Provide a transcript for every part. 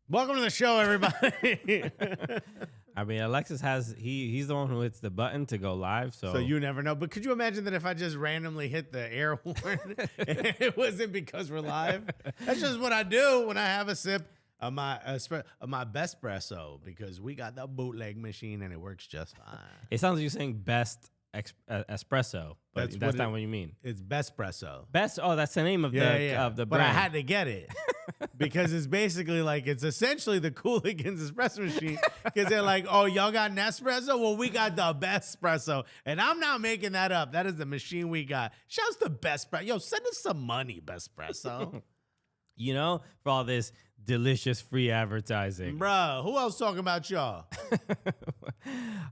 Welcome to the show, everybody. I mean, Alexis he's the one who hits the button to go live. So you never know. But could you imagine that if I just randomly hit the air horn, it wasn't because we're live? That's just what I do when I have a sip of my best espresso, because we got the bootleg machine and it works just fine. It sounds like you're saying best espresso, but that's not what you mean. It's best espresso. Best. Oh, that's the name of the brand. But I had to get it. Because it's basically like, it's essentially the Cooligans espresso machine. Because they're like, oh, y'all got Nespresso? Well, we got the best espresso. And I'm not making that up. That is the machine we got. Shouts to Best Espresso. Yo, send us some money, Best Espresso. You know, for all this delicious free advertising. Bro, who else talking about y'all?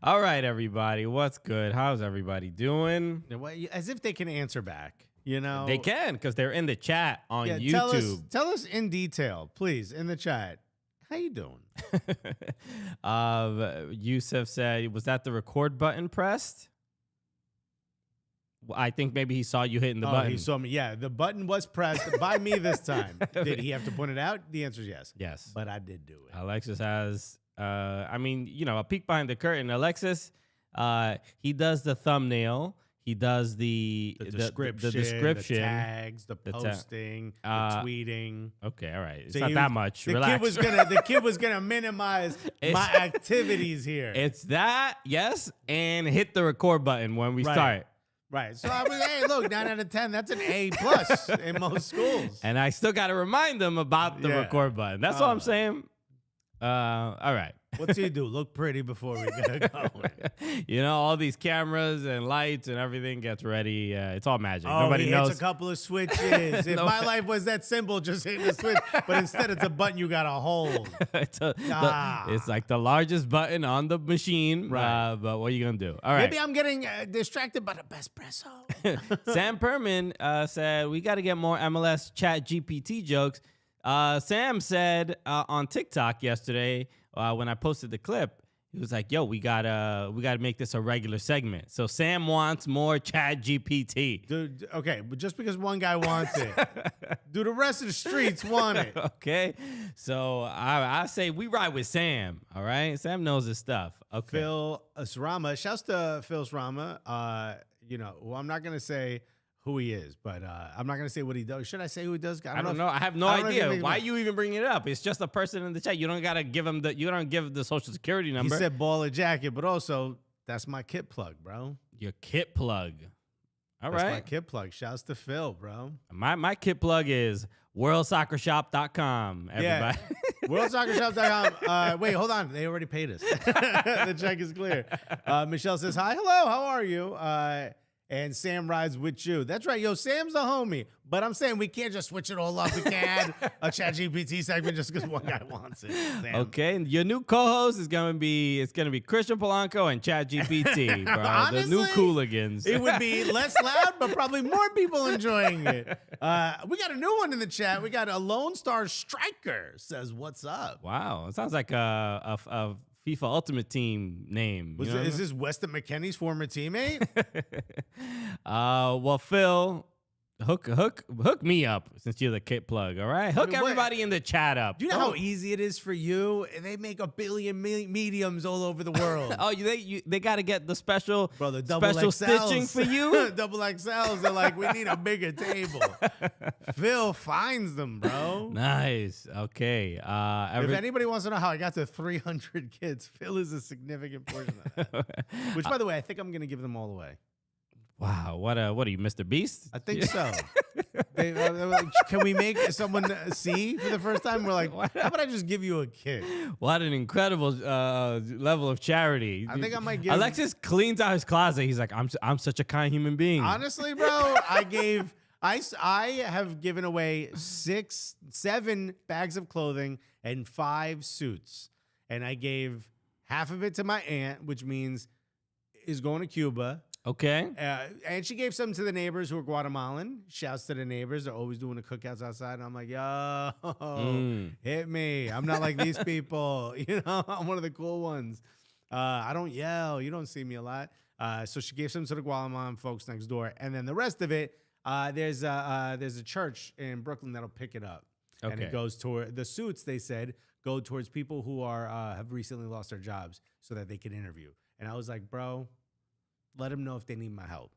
All right, everybody. What's good? How's everybody doing? As if they can answer back. You know, they can, because they're in the chat on YouTube. Tell us in detail, please, in the chat. How you doing? Yusuf said, was that the record button pressed? I think maybe he saw you hitting the button. He saw me. Yeah, the button was pressed by me this time. Did he have to point it out? The answer is yes. Yes. But I did do it. Alexis has, I mean, you know, a peek behind the curtain. Alexis, he does the thumbnail. He does the description, the tags, the posting, the tweeting. Okay, all right. It's not that much. Relax. The kid was gonna minimize my activities here. It's that, yes, and hit the record button when we start. Right. So I was, hey, look, 9 out of 10. That's an A+ in most schools. And I still got to remind them about the record button. That's all I'm saying. All right. What's he do? Look pretty before we get going. You know, all these cameras and lights and everything gets ready. It's all magic. Oh, Nobody knows. Hits a couple of switches. If my life was that simple, just hitting a switch. But instead, it's a button you got to hold. It's like the largest button on the machine. Right. But what are you going to do? All right. Maybe I'm getting distracted by the best espresso. Sam Perman said, we got to get more MLS chat GPT jokes. Sam said on TikTok yesterday, when I posted the clip, he was like, yo, we gotta make this a regular segment. So Sam wants more chat GPT. Dude, okay, but just because one guy wants it, do the rest of the streets want it? Okay, so I say we ride with Sam, all right? Sam knows his stuff. Okay. Phil Sarama, shouts to Phil Sarama. You know, well, I'm not going to say who he is, but I'm not going to say what he does. Should I say who he does? I don't know. I have no idea. Why are you even bringing it up? It's just a person in the chat. You don't got to give him you don't give the social security number. He said baller jacket, but also that's my kit plug, bro. Your kit plug. All right. That's my kit plug. Shouts to Phil, bro. My kit plug is worldsoccershop.com, everybody. Yeah. Worldsoccershop.com. Wait, hold on. They already paid us. The check is clear. Michelle says, hi. Hello. How are you? And Sam rides with you. That's right. Yo, Sam's a homie. But I'm saying we can't just switch it all up. We can't add a ChatGPT segment just because one guy wants it. Sam. Okay. And your new co-host is going to be Christian Polanco and ChatGPT, bro. Honestly, the new Cooligans. It would be less loud, but probably more people enjoying it. We got a new one in the chat. We got a Lone Star Striker says, what's up? Wow. It sounds like a FIFA Ultimate Team name. Is this Weston McKennie's former teammate? Well, Phil, hook me up since you're the kit plug, all right? Hook everybody in the chat up. Do you know how easy it is for you? They make a billion mediums all over the world. Oh, they got to get the special, special stitching for you? Double XLs. They're like, we need a bigger table. Phil finds them, bro. Nice. Okay. If anybody wants to know how I got to 300 kids, Phil is a significant portion of that. Which, by the way, I think I'm going to give them all away. Wow, what are you, Mr. Beast? I think so. They were like, can we make someone see for the first time? We're like, how about I just give you a kid? What an incredible level of charity. I think I might give Alexis cleans out his closet. He's like, I'm such a kind human being. Honestly, bro, I have given away 7 bags of clothing and 5 suits. And I gave half of it to my aunt, which means is going to Cuba. Okay. And she gave some to the neighbors who are Guatemalan. Shouts to the neighbors. They're always doing the cookouts outside. And I'm like, yo, hit me. I'm not like these people. You know, I'm one of the cool ones. I don't yell. You don't see me a lot. So she gave some to the Guatemalan folks next door. And then the rest of it, there's a church in Brooklyn that'll pick it up. Okay. And it goes toward the suits, they said, go towards people who are have recently lost their jobs so that they can interview. And I was like, bro, let them know if they need my help.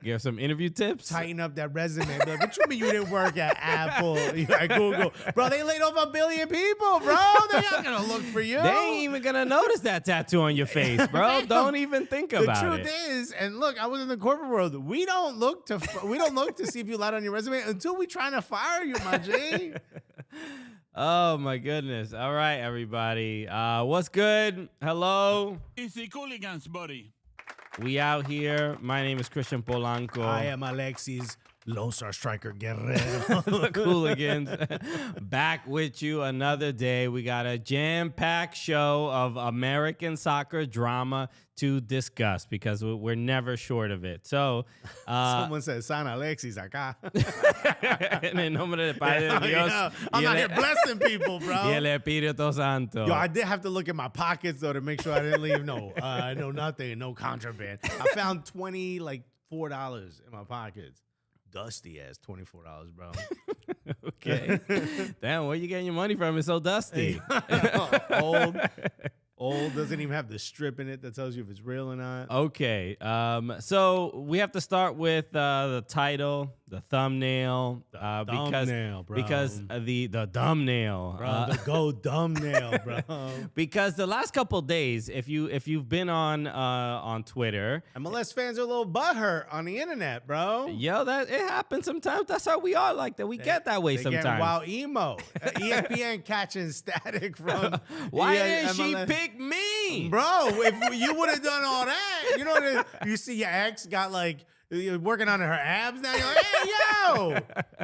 You have some interview tips? Tighten up that resume. Be like, what you mean you didn't work at Apple, at Google? Bro, they laid off 1 billion people, bro. They're not going to look for you. They ain't even going to notice that tattoo on your face, bro. Don't even think about it. The truth is, and look, I was in the corporate world. We don't look to see if you lied on your resume until we trying to fire you, my G. Oh, my goodness. All right, everybody. What's good? Hello. It's the Cooligans, buddy. We out here. My name is Christian Polanco. I am Alexis Lone Star Striker Guerrero. The Cooligans. Back with you another day. We got a jam-packed show of American soccer drama to discuss because we're never short of it. So, someone said, "San Alexis acá." En el nombre del Padre de Dios. I'm out here blessing people, bro. Y el Espíritu Santo. Yo, I did have to look at my pockets though to make sure I didn't leave no nothing, no contraband. I found $4 in my pockets. Dusty ass $24, bro. Okay. Damn, where you getting your money from? It's so dusty. Old doesn't even have the strip in it that tells you if it's real or not. Okay. So we have to start with the title, the thumbnail, thumbnail, bro. Because the thumbnail, bro, the go thumbnail, bro. Because the last couple of days, if you've been on Twitter, MLS fans are a little butthurt on the internet, bro. Yo, that it happens sometimes. That's how we are like that. We get that way sometimes. Get wild emo. ESPN catching static from. Why didn't she pick me, bro? If you would have done all that, you know, you see your ex got like. You're working on her abs now. You're like, hey, yo,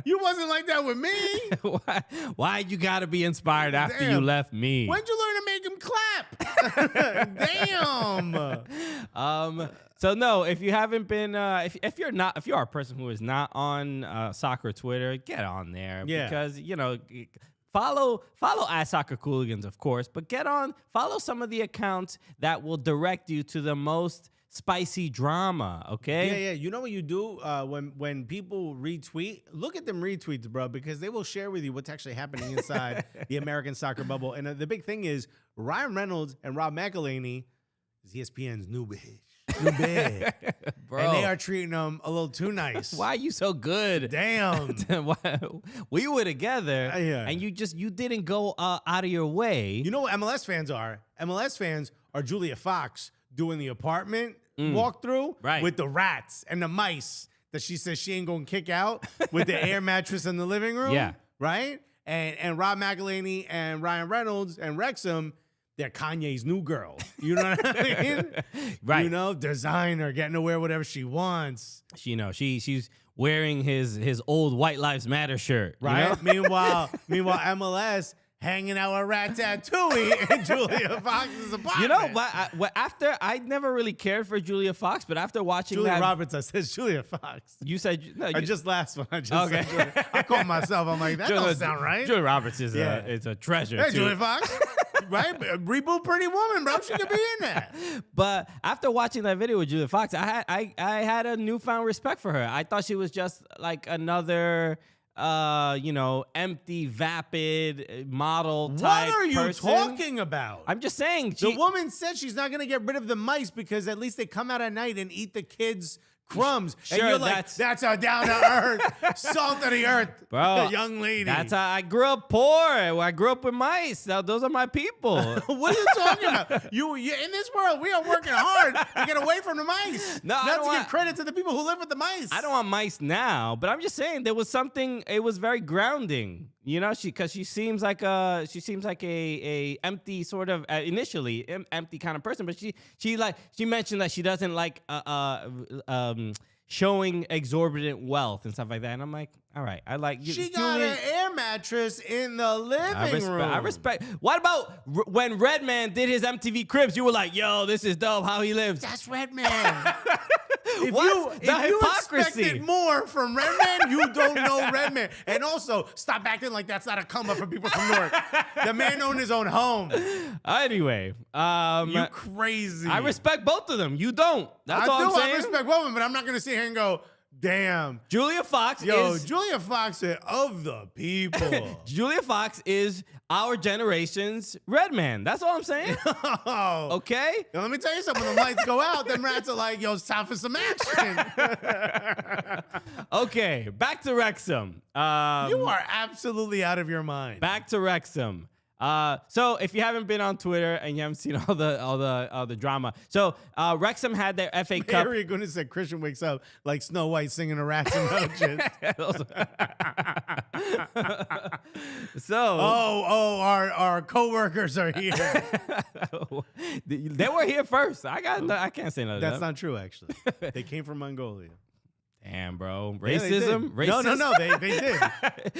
you wasn't like that with me. Why you got to be inspired after you left me? When'd you learn to make him clap? Damn. So no, if you haven't been, if you are a person who is not on soccer Twitter, get on there. Yeah. Because follow at Soccer Cooligans, of course, but follow some of the accounts that will direct you to the most spicy drama, okay? Yeah. You know what you do when people retweet? Look at them retweets, bro, because they will share with you what's actually happening inside the American soccer bubble. And the big thing is Reynolds and Rob McElhenney is ESPN's new bitch. Bro. And they are treating them a little too nice. Why are you so good? Damn. We were together, Yeah. and you didn't go out of your way. You know what MLS fans are? MLS fans are Julia Fox doing the apartment walkthrough with the rats and the mice that she says she ain't gonna kick out with the air mattress in the living room. Yeah. Right? And Rob McElhenney and Ryan Reynolds and Wrexham, they're Kanye's new girl. You know what I mean? Right. You know, designer, getting to wear whatever she wants. She's wearing his old White Lives Matter shirt. Right? You know? Meanwhile, MLS hanging out with Ratatouille in Julia Fox's apartment. You know, but after I never really cared for Julia Fox, but after watching Julia Roberts, I said Julia Fox. You said no. I just last one. I just Okay. said Julia. I called myself. I'm like, that don't sound right. Julia Roberts is a treasure. Hey, too. Julia Fox. Right? Reboot Pretty Woman, bro. She could be in that. But after watching that video with Julia Fox, I had a newfound respect for her. I thought she was just like another empty, vapid model type What are you person. talking about? I'm just saying. The woman said she's not going to get rid of the mice because at least they come out at night and eat the kids' crumbs. Sure, and you're like, that's a down to earth, salt of the earth, bro, young lady. That's how I grew up poor. I grew up with mice. Those are my people. What are you talking about? You in this world, we are working hard to get away from the mice. No, not to give credit to the people who live with the mice. I don't want mice now, but I'm just saying there was something. It was very grounding, because she seems like a empty sort of initially empty kind of person, but she mentioned that she doesn't like showing exorbitant wealth and stuff like that, and I'm like, all right, I like you. She got an air mattress in the living room. I respect. What about when Redman did his MTV Cribs? You were like, yo, this is dope. How he lives. That's Redman. If What? you expected more from Redman, you don't know Redman. And also, stop acting like that's not a come up for people from Newark. The man owned his own home. Anyway, You crazy. I respect both of them. You don't. That's all I'm saying. I respect both of them, but I'm not going to sit here and go, damn. Julia Fox Yo, is Julia Fox said, of the people. Julia Fox is our generation's Red Man. That's all I'm saying. Oh. Okay? Now, let me tell you something. When the lights go out, them rats are like, yo, it's time for some action. Okay, back to Wrexham. You are absolutely out of your mind. Back to Wrexham. So if you haven't been on Twitter and you haven't seen all the drama, so Wrexham had their FA Cup. Harry Goodness said Christian wakes up like Snow White singing a Rats and Roaches. So our coworkers are here. they were here first. I can't say nothing. That's not true, actually. They came from Mongolia. Damn, bro. Yeah, they did. Racism? Racism? No, they did.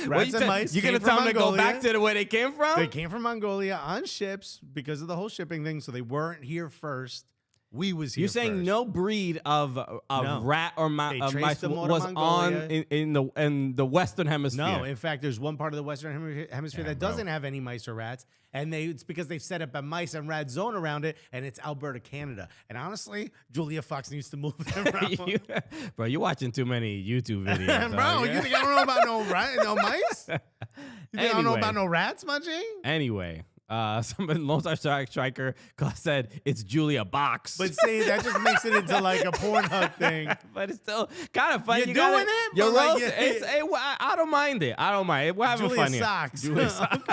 Rats and mice. You gonna came tell from them to go Mongolia. back to where they came from? They came from Mongolia on ships because of the whole shipping thing, so they weren't here first. We was here You're saying first. no breed of No. rat or They traced mice them was to on Mongolia. in the Western Hemisphere. No, in fact, there's one part of the Western Hemisphere that doesn't have any mice or rats, and it's because they've set up a mice and rat zone around it, and it's Alberta, Canada. And honestly, Julia Fox needs to move them around. Bro, you're watching too many YouTube videos. Bro, you think I don't know about no mice? You think I don't know about no rats, my G? Anyway, somebody striker said it's Julia Box. But see, that just makes it into like a Pornhub thing. But it's still kind of funny. You're doing it? You're But like, I don't mind it. I don't mind it. We're having Julia fun here. Socks. Julia Socks.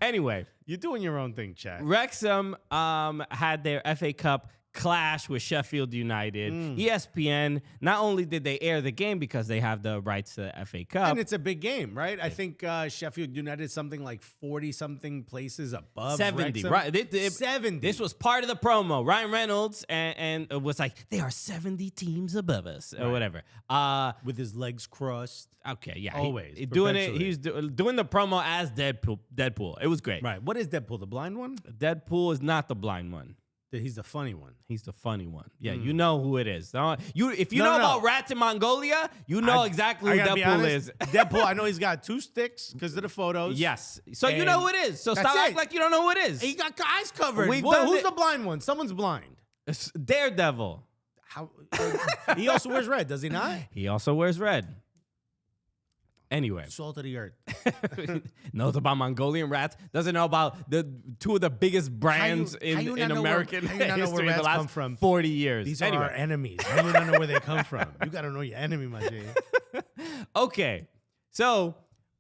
Anyway, You're doing your own thing, Chad. Wrexham had their FA Cup clash with Sheffield United. ESPN, not only did they air the game because they have the rights to the FA Cup. And it's a big game, right? I think Sheffield United is something like 40-something places above 70, Wrexham. right? 70. This was part of the promo. Ryan Reynolds and it was like, they are 70 teams above us or whatever. With his legs crossed. Okay, yeah. Always, doing it. perpetually. He was doing the promo as Deadpool. It was great. Right. What is Deadpool? The blind one? Deadpool is not the blind one. He's the funny one. He's the funny one. Yeah, you know who it is. If you No, know no. about rats in Mongolia, you know exactly who gotta be Deadpool honest, is. Deadpool, I know he's got 2 sticks because of the photos. Yes. So you And know who it is. So that's stop it. acting like you don't know who it is. He got eyes covered. We've done Who's it. the blind one? Someone's blind. It's Daredevil. How? He also wears red, does he not? He also wears red. Anyway, Salt of the earth. knows about Mongolian rats. Doesn't know about the 2 of the biggest brands how you in not know American how you not know where history in the rats last come from? 40 years. These anyway. are our enemies. How do you not know where they come from? You got to know your enemy, my G. Okay, so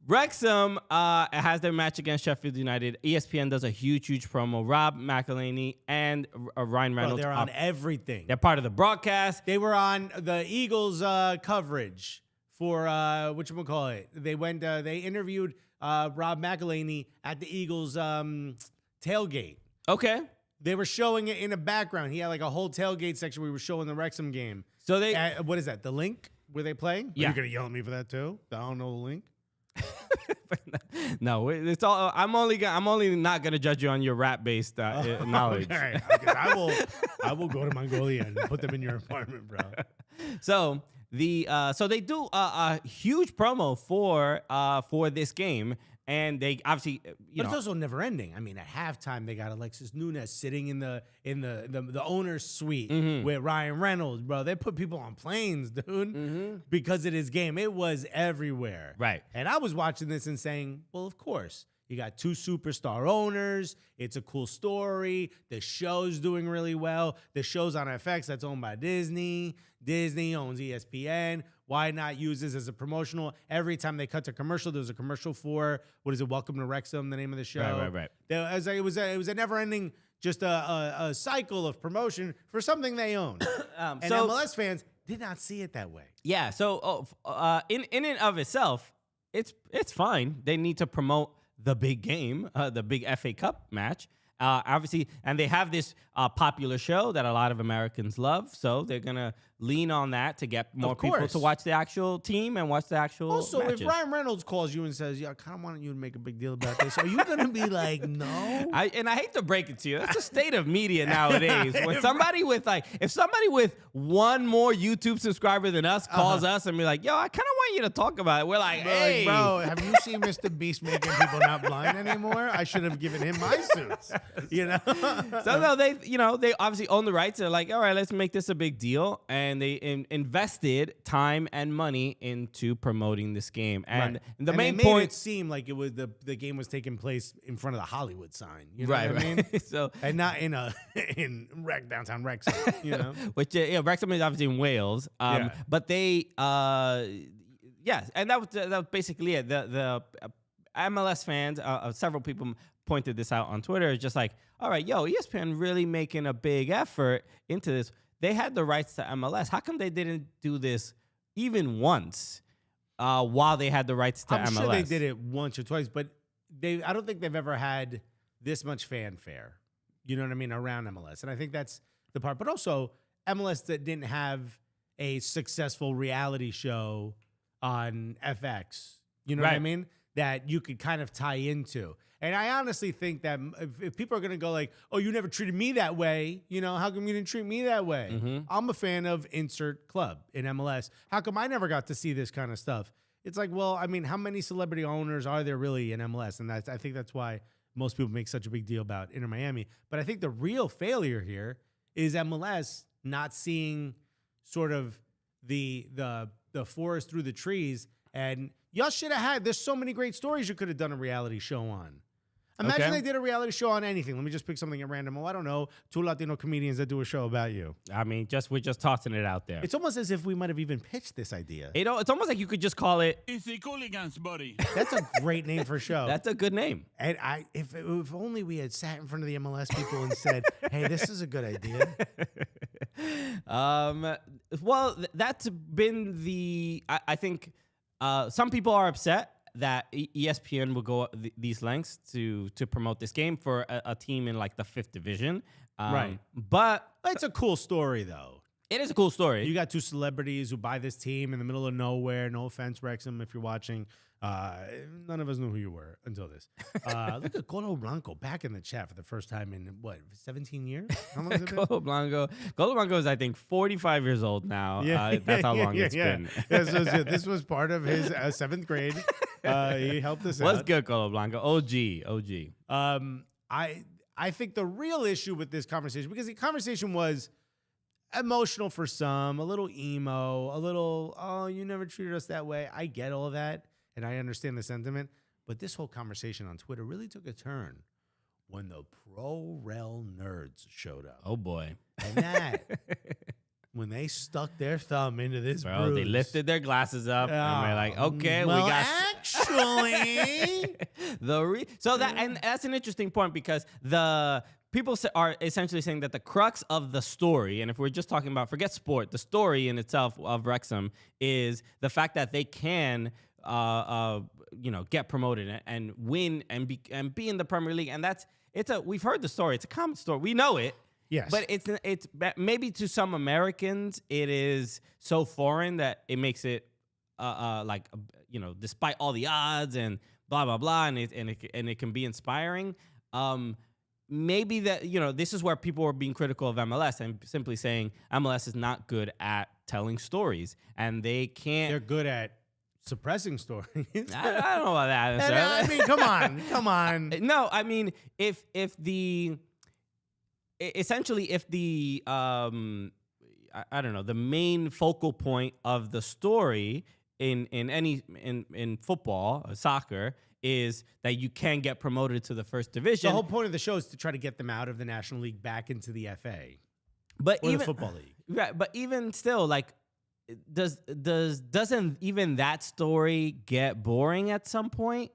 Wrexham has their match against Sheffield United. ESPN does a huge promo. Rob McElhenney and Ryan Bro, Reynolds. they're on everything. They're part of the broadcast. They were on the Eagles coverage for whatchamacallit. They went. They interviewed Rob McElhenney at the Eagles tailgate. Okay. They were showing it in the background. He had like a whole tailgate section where we were showing the Wrexham game. So they What is that? The link? Were they playing? Yeah. Are you gonna yell at me for that too? I don't know the link. No, it's all. I'm only not gonna judge you on your rap based knowledge. Okay. I will go to Mongolia and put them in your apartment, bro. So they do a huge promo for this game, and they obviously But it's also never ending. I mean, at halftime they got Alexis Nunes sitting in the owner's suite with Ryan Reynolds, bro. They put people on planes, dude, because of this game. It was everywhere. Right. And I was watching this and saying, well, of course. You got 2 superstar owners. It's a cool story. The show's doing really well. The show's on FX. That's owned by Disney. Disney owns ESPN. Why not use this as a promotional? Every time they cut to commercial, there's a commercial for, what is it, Welcome to Wrexham, the name of the show. Right. It was a never-ending, just a cycle of promotion for something they own. And so- MLS fans did not see it that way. Yeah. So in and of itself, it's fine. They need to promote the big game, the big FA Cup match. Obviously, and they have this popular show that a lot of Americans love, so they're gonna lean on that to get more people course. to watch the actual team and watch the actual Also, matches. if Ryan Reynolds calls you and says, "Yeah, I kind of wanted you to make a big deal about this," are you gonna be like, "No"? I hate to break it to you, that's the state of media nowadays. When somebody with if somebody with 1 more YouTube subscriber than us calls us and be like, "Yo, I kind of want you to talk about it," we're like, "Hey, bro, have you seen Mr. Beast making people not blind anymore? I should have given him my suits." You know. So no, they obviously own the rights. They're like, all right, let's make this a big deal, and they invested time and money into promoting this game. And the main they made point it seem like it was the game was taking place in front of the Hollywood sign. You know right, what I mean? So and not in downtown Wrexham. You know, which Wrexham is obviously in Wales. But they yes, and that was basically it. The MLS fans, several people pointed this out on Twitter. It's just like, all right, ESPN really making a big effort into this. They had the rights to MLS. How come they didn't do this even once while they had the rights to MLS? I'm sure they did it once or twice, but I don't think they've ever had this much fanfare. You know what I mean? Around MLS. And I think that's the part. But also, MLS that didn't have a successful reality show on FX. You know what I mean? That you could kind of tie into. And I honestly think that if people are going to go like, oh, you never treated me that way, how come you didn't treat me that way? Mm-hmm. I'm a fan of insert club in MLS. How come I never got to see this kind of stuff? It's like, well, I mean, how many celebrity owners are there really in MLS? And I think that's why most people make such a big deal about Inter Miami. But I think the real failure here is MLS not seeing sort of the forest through the trees. And y'all should have had, there's so many great stories you could have done a reality show on. Imagine they did a reality show on anything. Let me just pick something at random. Oh, I don't know, 2 Latino comedians that do a show about you. I mean, we're just tossing it out there. It's almost as if we might have even pitched this idea. It's almost like you could just call it. It's the Cooligans, buddy. That's a great name for a show. That's a good name. And if only we had sat in front of the MLS people and said, hey, this is a good idea. Well, that's been I think some people are upset that ESPN will go these lengths to promote this game for a team in like the 5th division. Right. But it's a cool story, though. It is a cool story. You got 2 celebrities who buy this team in the middle of nowhere. No offense, Wrexham, if you're watching. None of us knew who you were until this. Look at Colo Blanco back in the chat for the first time in, 17 years? How long has it been? Colo Blanco is, I think, 45 years old now. That's how long it's been. This was part of his 7th grade. He helped us out. What's good, Colo Blanco? OG. I think the real issue with this conversation, because the conversation was emotional for some, a little emo, a little, oh, you never treated us that way. I get all that, and I understand the sentiment. But this whole conversation on Twitter really took a turn when the Pro-rel nerds showed up. Oh, boy. And when they stuck their thumb into this bruise. They lifted their glasses up and we're like, okay, we got actually and that's an interesting point because the people are essentially saying that the crux of the story, and if we're just talking about forget sport, the story in itself of Wrexham is the fact that they can get promoted and win and be in the Premier League, and we've heard the story. It's a common story. We know it. Yes. But it's maybe to some Americans it is so foreign that it makes it despite all the odds and blah blah blah, and it can be inspiring. Maybe that this is where people are being critical of MLS and simply saying MLS is not good at telling stories, and they can't. They're good at suppressing stories. I don't know about that. I mean, come on. No, I mean if the I don't know, the main focal point of the story in football or soccer is that you can get promoted to the 1st division. The whole point of the show is to try to get them out of the National League back into the FA or the Football League. Right, but even still, like, doesn't even that story get boring at some point?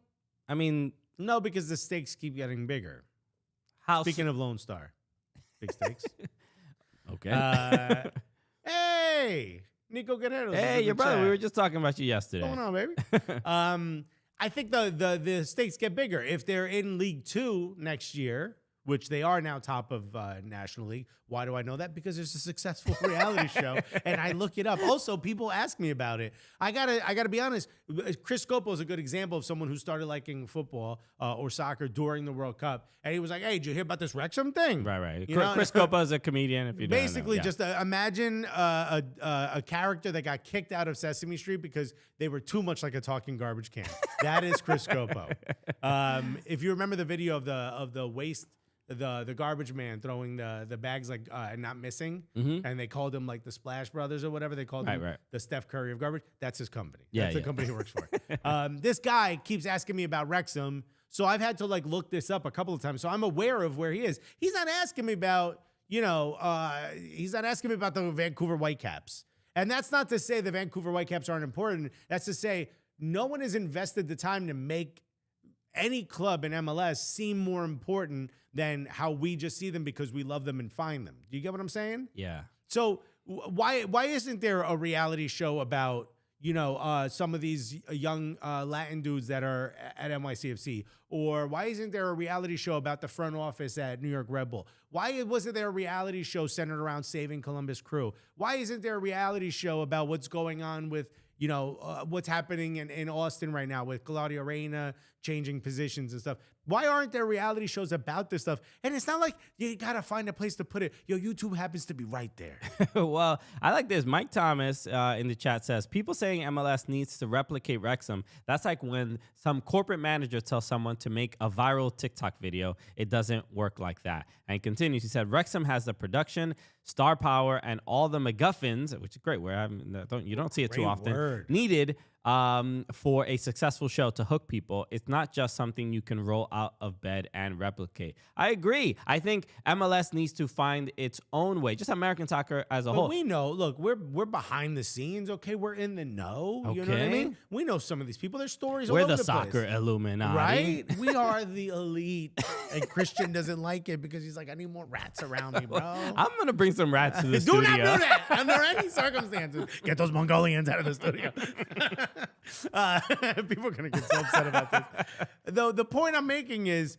I mean, no, because the stakes keep getting bigger. Speaking of Lone Star. Big stakes. Okay. Hey, Nico Guerrero. Hey, your brother. We were just talking about you yesterday. What's going on, baby? I think the stakes get bigger. If they're in League 2 next year, which they are now top of National League. Why do I know that? Because there's a successful reality show, and I look it up. Also, people ask me about it. I gotta be honest. Chris Scopo is a good example of someone who started liking football or soccer during the World Cup, and he was like, "Hey, did you hear about this Wrexham thing?" Right. Chris Scopo is a comedian. If you don't basically know. Yeah. just imagine a character that got kicked out of Sesame Street because they were too much like a talking garbage can. That is Chris Scopo. If you remember the video of the waist. the garbage man throwing the bags like and not missing, Mm-hmm. and they called him like the Splash Brothers or whatever they called him, the Steph Curry of garbage. That's his company. Yeah, That's the company he works for. This guy keeps asking me about Wrexham, so I've had to like look this up a couple of times. So I'm aware of where he is. He's not asking me about he's not asking me about the Vancouver Whitecaps, and that's not to say the Vancouver Whitecaps aren't important. That's to say no one has invested the time to make any club in MLS seem more important than how we just see them because we love them and find them. Do you get what I'm saying? Yeah. So why isn't there a reality show about some of these young Latin dudes that are at NYCFC? Or why isn't there a reality show about the front office at New York Red Bull? Why wasn't there a reality show centered around saving Columbus Crew? Why isn't there a reality show about what's going on with what's happening in Austin right now with Claudio Reyna changing positions and stuff? Why aren't there reality shows about this stuff? And it's not like you got to find a place to put it. YouTube happens to be right there. Well, I like this. Mike Thomas in the chat says, people saying MLS needs to replicate Wrexham. That's like when some corporate manager tells someone to make a viral TikTok video. It doesn't work like that. And he continues. He said, Wrexham has the production, star power, and all the MacGuffins, which is great. You don't see it too often. Needed for a successful show to hook people. It's not just something you can roll out of bed and replicate. I agree. I think MLS needs to find its own way, just American soccer as a whole. We know, look, we're behind the scenes, okay? We're in the know. You know what I mean? We know some of these people. There's stories all over the place. We're the soccer Illuminati. Right? We are the elite. And Christian doesn't like it because he's like, I need more rats around me, bro. I'm going to bring some rats to the studio. Do not do that under any circumstances. Get those Mongolians out of the studio. People are going to get so upset about this. Though the point I'm making is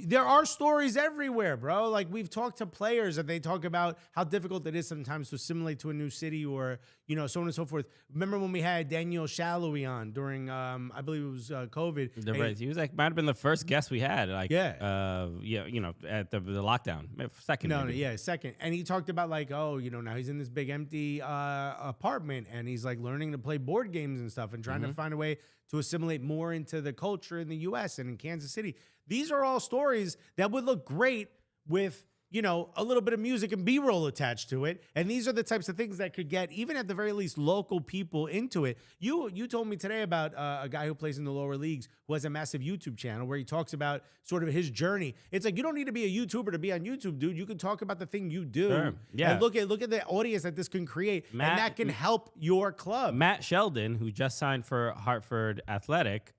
there are stories everywhere, bro. Like we've talked to players and they talk about how difficult it is sometimes to assimilate to a new city or, so on and so forth. Remember when we had Daniel Shallowy on during, I believe it was COVID. He was like, might have been the first guest we had. Like, at the lockdown. Second. Second. And he talked about like, now he's in this big empty apartment and he's like learning to play board games and stuff and trying to find a way to assimilate more into the culture in the U.S. and in Kansas City. These are all stories that would look great with, a little bit of music and B-roll attached to it. And these are the types of things that could get, even at the very least, local people into it. You told me today about a guy who plays in the lower leagues who has a massive YouTube channel where he talks about sort of his journey. It's like, you don't need to be a YouTuber to be on YouTube, dude. You can talk about the thing you do. Sure. Yeah. And look at the audience that this can create. And that can help your club. Matt Sheldon, who just signed for Hartford Athletic,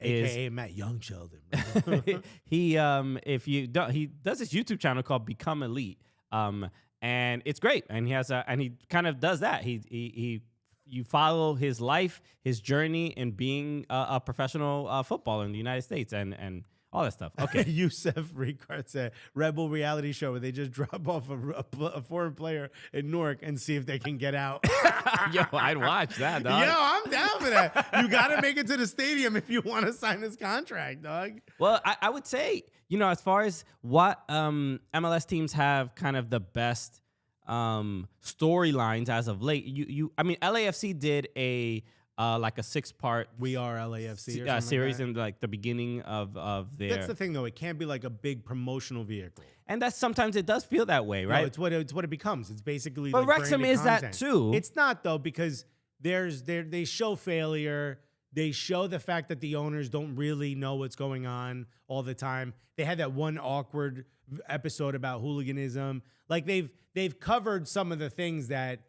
AKA Matt Young Sheldon. he does this YouTube channel called Become Elite, and it's great. And he kind of does that. You follow his life, his journey in being a professional footballer in the United States, and all that stuff. Okay. Youssef Ricard said, Red Bull reality show where they just drop off a foreign player in Newark and see if they can get out. Yo, I'd watch that, dog. Yo, I'm down for that. You got to make it to the stadium if you want to sign this contract, dog. Well, I would say, as far as what MLS teams have kind of the best storylines as of late, LAFC did a 6-part We Are LAFC series in like the beginning of their. That's the thing though, it can't be like a big promotional vehicle. And that's sometimes it does feel that way, right? No, it's what it becomes. It's basically But like Wrexham is content. that too. It's not though, because they show failure. They show the fact that the owners don't really know what's going on all the time. They had that one awkward episode about hooliganism. Like they've covered some of the things that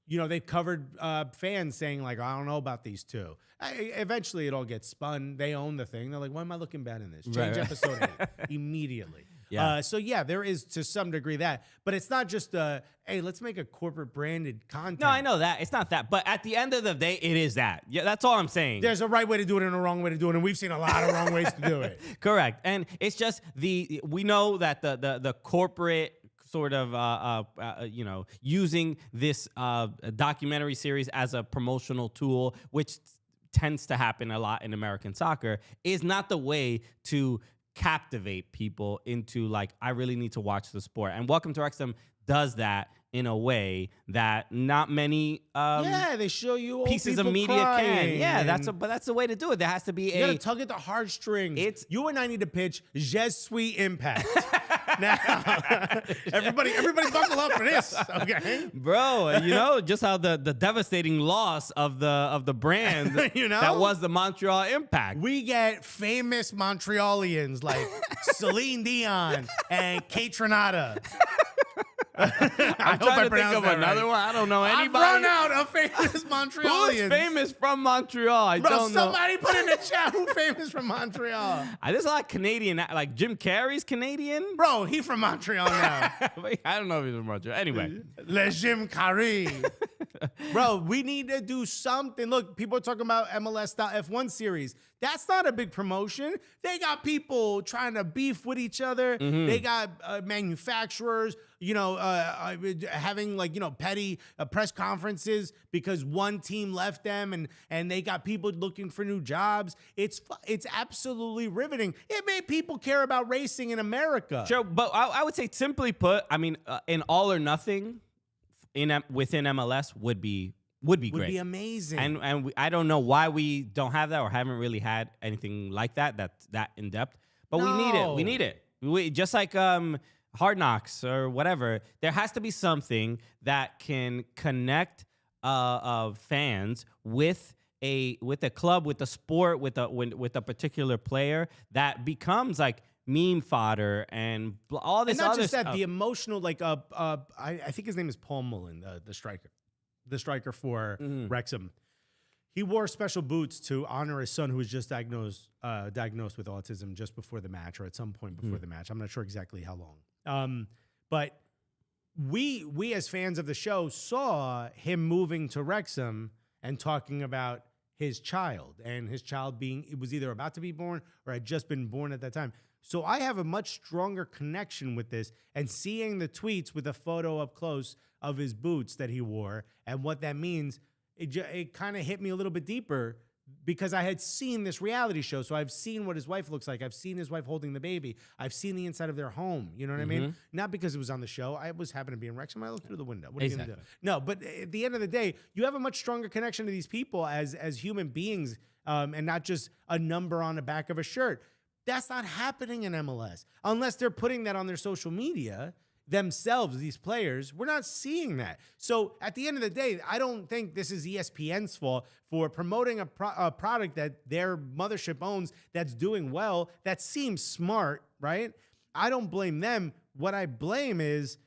they've covered fans saying like, I don't know about these two. Eventually it all gets spun. They own the thing. They're like, why am I looking bad in this? Change episode 8 immediately. Yeah. There is to some degree that, but it's not just hey, let's make a corporate branded content. No, I know that. It's not that. But at the end of the day, it is that. Yeah, that's all I'm saying. There's a right way to do it and a wrong way to do it, and we've seen a lot of wrong ways to do it. Correct. And it's just we know that the corporate sort of, using this documentary series as a promotional tool, which tends to happen a lot in American soccer, is not the way to captivate people into like, I really need to watch the sport. And Welcome to Wrexham does that in a way that not many they show you old pieces of media can. Yeah, that's the way to do it. There has to be you gotta tug at the heartstrings. You and I need to pitch Je suis Impact. Now, everybody buckle up for this, okay? Bro, just how the devastating loss of the brand that was the Montreal Impact. We get famous Montrealians like Celine Dion and Kate Renata. I'm trying to think of another one. I don't know anybody. I've run out of famous Montrealians. Who's famous from Montreal? I Bro, don't know. somebody put in the chat who famous from Montreal. There's a lot of Canadian, like Jim Carrey's Canadian. Bro, he from Montreal now. I don't know if he's from Montreal. Anyway. Le Jim Carrey. Bro, we need to do something. Look, people are talking about MLS F1 series. That's not a big promotion. They got people trying to beef with each other. They got manufacturers, having petty press conferences because one team left them, and they got people looking for new jobs. It's absolutely riveting. It made people care about racing in America. Sure, but I would say, simply put, in all or nothing within MLS would be great. Would be amazing. And I don't know why we don't have that or haven't really had anything like that's that in depth. But we need it. We need it. We just like Hard Knocks or whatever. There has to be something that can connect fans with a club, with a sport, with a particular player that becomes like meme fodder and all this. And not other just that, stuff. the emotional, I think his name is Paul Mullen, the striker for Wrexham. He wore special boots to honor his son, who was just diagnosed with autism just before the match, or at some point before the match. I'm not sure exactly how long. But we as fans of the show saw him moving to Wrexham and talking about his child, and his child it was either about to be born or had just been born at that time. So I have a much stronger connection with this, and seeing the tweets with a photo up close of his boots that he wore and what that means, it kind of hit me a little bit deeper, because I had seen this reality show. So I've seen what his wife looks like. I've seen his wife holding the baby. I've seen the inside of their home. You know what I mean? Not because it was on the show. I was happened to be in Wrexham. I looked through the window. What are you going to do? No, but at the end of the day, you have a much stronger connection to these people as human beings, and not just a number on the back of a shirt. That's not happening in MLS. Unless they're putting that on their social media themselves, these players. We're not seeing that. So at the end of the day, I don't think this is ESPN's fault for promoting a product that their mothership owns that's doing well, that seems smart, right? I don't blame them. What I blame is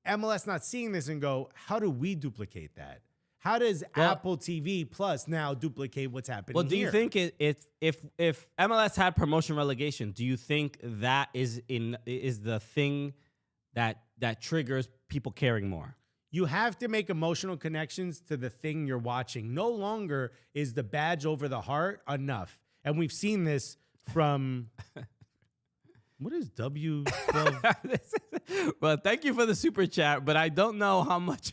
MLS not seeing this and go, how do we duplicate that? How does Apple TV Plus now duplicate what's happening Well, do you think if MLS had promotion relegation, do you think that is the thing that triggers people caring more? You have to make emotional connections to the thing you're watching. No longer is the badge over the heart enough. And we've seen this from... What is W12? Well, thank you for the super chat, but I don't know how much.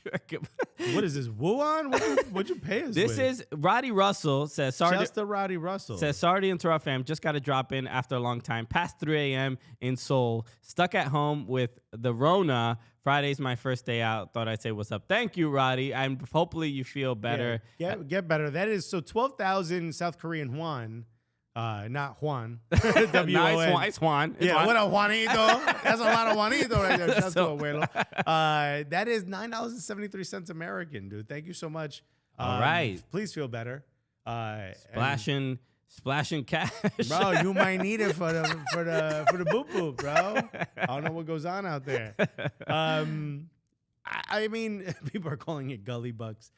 What is this? Wuhan? What'd you pay us This with? is Roddy Russell says, sorry. Just a Roddy Russell. Says, sorry to interrupt, fam. Just got to drop in after a long time. Past 3 a.m. in Seoul. Stuck at home with the Rona. Friday's my first day out. Thought I'd say what's up. Thank you, Roddy. And hopefully you feel better. Yeah, get better. That is, so 12,000 South Korean won. Not Juan. W-O-N. No, it's Juan. It's Juan. What a Juanito. That's a lot of Juanito right there. That's so, abuelo. That is $9.73 American, dude. Thank you so much. All right. Please feel better. Splashing cash. Bro, you might need it for the boop boop, bro. I don't know what goes on out there. I mean, people are calling it gully bucks.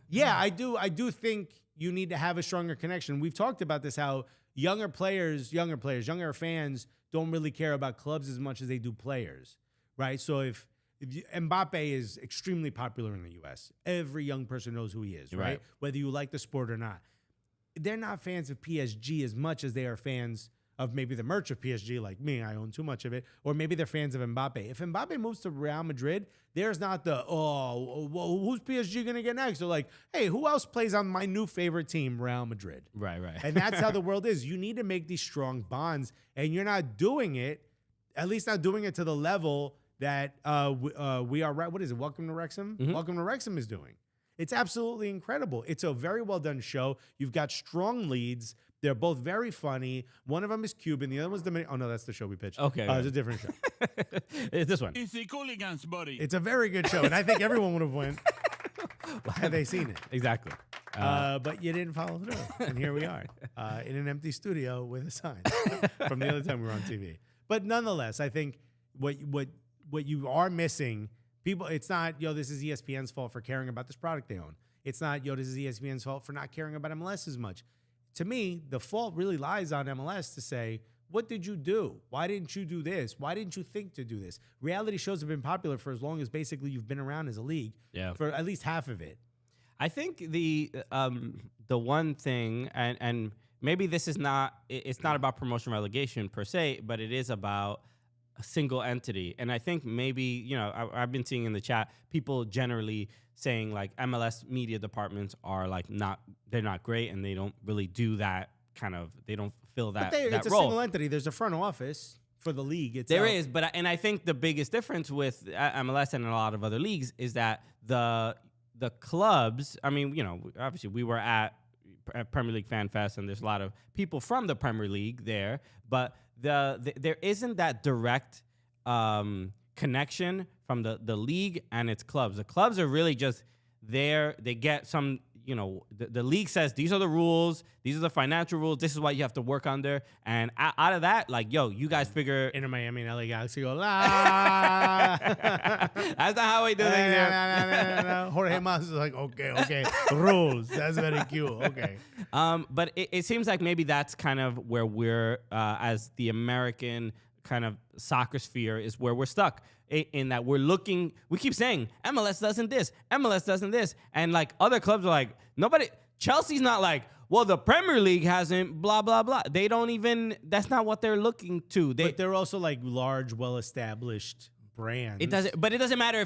Yeah, I do think you need to have a stronger connection. We've talked about this, how younger fans don't really care about clubs as much as they do players, right? So if Mbappe is extremely popular in the U.S., every young person knows who he is, right? Whether you like the sport or not. They're not fans of PSG as much as they are fans of maybe the merch of PSG, like me. I own too much of it. Or maybe they're fans of Mbappe. If Mbappe moves to Real Madrid, there's not the, who's PSG going to get next? They're like, hey, who else plays on my new favorite team, Real Madrid? Right. And that's how the world is. You need to make these strong bonds, and you're not doing it, at least not doing it to the level that we are. What is it? Welcome to Wrexham? Mm-hmm. Welcome to Wrexham is doing. It's absolutely incredible. It's a very well done show. You've got strong leads, They're both very funny. One of them is Cuban. The other one's Dominican. Oh, no, that's the show we pitched. Okay. It's a different show. It's this one. It's the Cooligans, buddy. It's a very good show, and I think everyone would have went had they seen it. Exactly. But you didn't follow through, and here we are in an empty studio with a sign from the other time we were on TV. But nonetheless, I think what you are missing, people. It's not this is ESPN's fault for caring about this product they own. It's not this is ESPN's fault for not caring about MLS as much. To me, the fault really lies on MLS to say, what did you do? Why didn't you do this? Why didn't you think to do this? Reality shows have been popular for as long as basically you've been around as a league. Yeah. For at least half of it. I think the one thing, and maybe this is not, it's not about promotion relegation per se, but it is about a single entity. And I think maybe, I've been seeing in the chat, people generally saying like MLS media departments are like they're not great and they don't really do that they don't fill that, but that it's role. a single entity. There's a front office for the league itself. There is, but I think the biggest difference with MLS and a lot of other leagues is that the clubs, I mean, obviously we were at Premier League Fan Fest and there's a lot of people from the Premier League there, but there isn't that direct connection from the league and its clubs. The clubs are really just there. They get some, the league says these are the rules, these are the financial rules, this is what you have to work under. And out of that, like, you guys figure. Inter Miami and LA Galaxy go, la. That's not how we do things here. No. Jorge Mas is like, okay, rules. That's very cute. Okay. But it seems like maybe that's kind of where we're, as the American kind of soccer sphere, is where we're stuck. In that we keep saying MLS doesn't this, MLS doesn't this, and like other clubs are like, Chelsea's not like, well, the Premier League hasn't, blah, blah, blah. They don't even, that's not what they're looking to. But they're also like large, well-established brands. It doesn't matter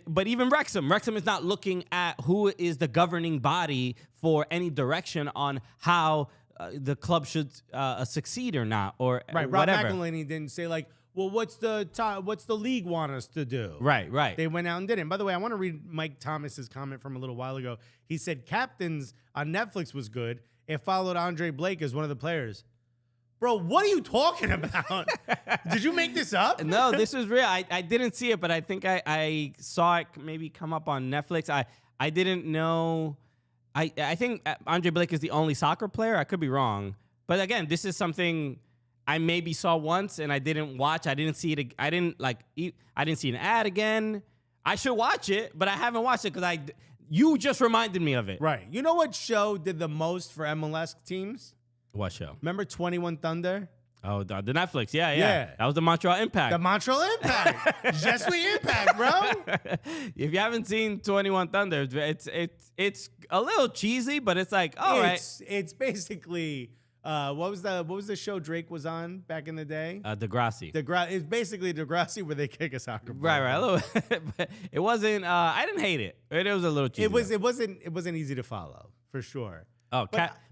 but even Wrexham is not looking at who is the governing body for any direction on how the club should succeed or not, or right. whatever. Rob McElhenney didn't say like, well, what's the league want us to do? Right. They went out and did it. And by the way, I want to read Mike Thomas's comment from a little while ago. He said Captains on Netflix was good. It followed Andre Blake as one of the players. Bro, what are you talking about? Did you make this up? No, this was real. I didn't see it, but I think I saw it maybe come up on Netflix. I didn't know. I think Andre Blake is the only soccer player. I could be wrong. But again, this is something I maybe saw once and I didn't watch. I didn't see it. I didn't see an ad again. I should watch it, but I haven't watched it because you just reminded me of it. Right. You know what show did the most for MLS teams? What show? Remember 21 Thunder? Oh, the Netflix. Yeah. That was the Montreal Impact. The Montreal Impact. Just we Impact, bro. If you haven't seen 21 Thunder, it's a little cheesy, but it's like, all right. It's basically what was the show Drake was on back in the day? Degrassi. It's basically Degrassi where they kick a soccer ball. Right. A little, but it wasn't. I didn't hate it. It was a little cheesy. It wasn't easy to follow for sure. Oh,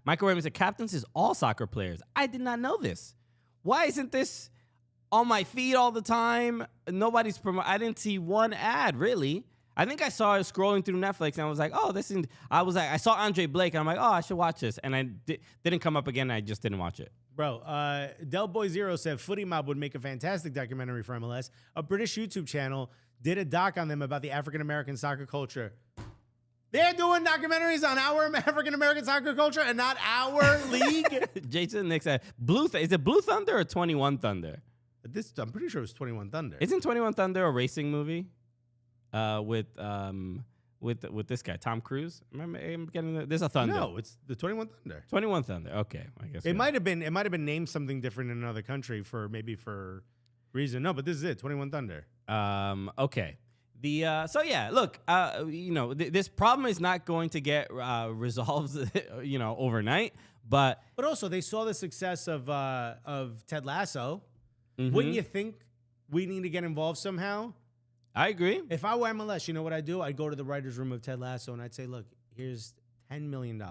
Michael Raymond said captains is all soccer players. I did not know this. Why isn't this on my feed all the time? Nobody's promoting. I didn't see one ad really. I think I saw it scrolling through Netflix and I was like, oh, this is. I saw Andre Blake and I'm like, oh, I should watch this. And I didn't come up again. And I just didn't watch it. Bro, Del Boy Zero said Footy Mob would make a fantastic documentary for MLS. A British YouTube channel did a doc on them about the African American soccer culture. They're doing documentaries on our African American soccer culture and not our league. Jason Nick said, is it Blue Thunder or 21 Thunder? I'm pretty sure it was 21 Thunder. Isn't 21 Thunder a racing movie? With this guy, Tom Cruise. Remember, I'm getting there's a Thunder. No, it's the 21 Thunder. 21 Thunder. Okay, I guess it might have been named something different in another country for reason. No, but this is it. 21 Thunder. Okay. Look, this problem is not going to get resolved, overnight. But also they saw the success of Ted Lasso. Mm-hmm. Wouldn't you think we need to get involved somehow? I agree. If I were MLS, you know what I'd do? I'd go to the writer's room of Ted Lasso and I'd say, look, here's $10 million.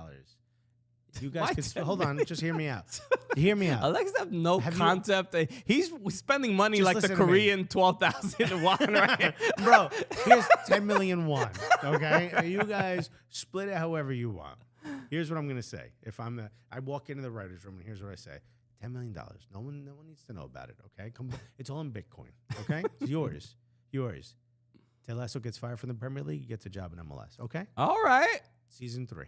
You guys could hold on, just hear me out. Hear me out. Alex have no concept. He's spending money Just like the Korean 12,000 won, right? Bro, here's 10 million won. Okay? You guys split it however you want. Here's what I'm gonna say. I walk into the writers' room and here's what I say: $10 million. No one needs to know about it. Okay, it's all in Bitcoin. Okay, it's yours. Ted Lasso gets fired from the Premier League. He gets a job in MLS. Okay. All right. Season 3.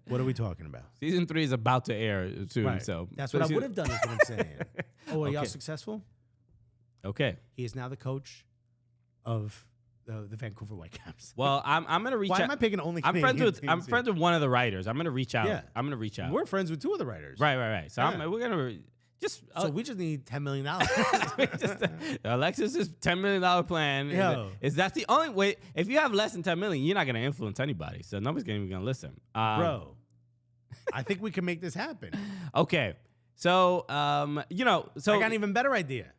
What are we talking about? Season 3 is about to air soon. Right. So that's what I would have done. Is what I'm saying. Oh, are y'all successful? Okay. He is now the coach of the Vancouver Whitecaps. Well, I'm gonna reach out. Why am I picking only? I'm friends with one of the writers. I'm gonna reach out. Yeah. I'm gonna reach out. We're friends with 2 of the writers. Right. So Yeah. we're gonna just. So we just need $10 million. Alexis' $10 million plan. Yo. Is that's the only way? If you have less than $10 million, you're not gonna influence anybody. So nobody's even gonna listen. Bro, I think we can make this happen. Okay. So so I got an even better idea.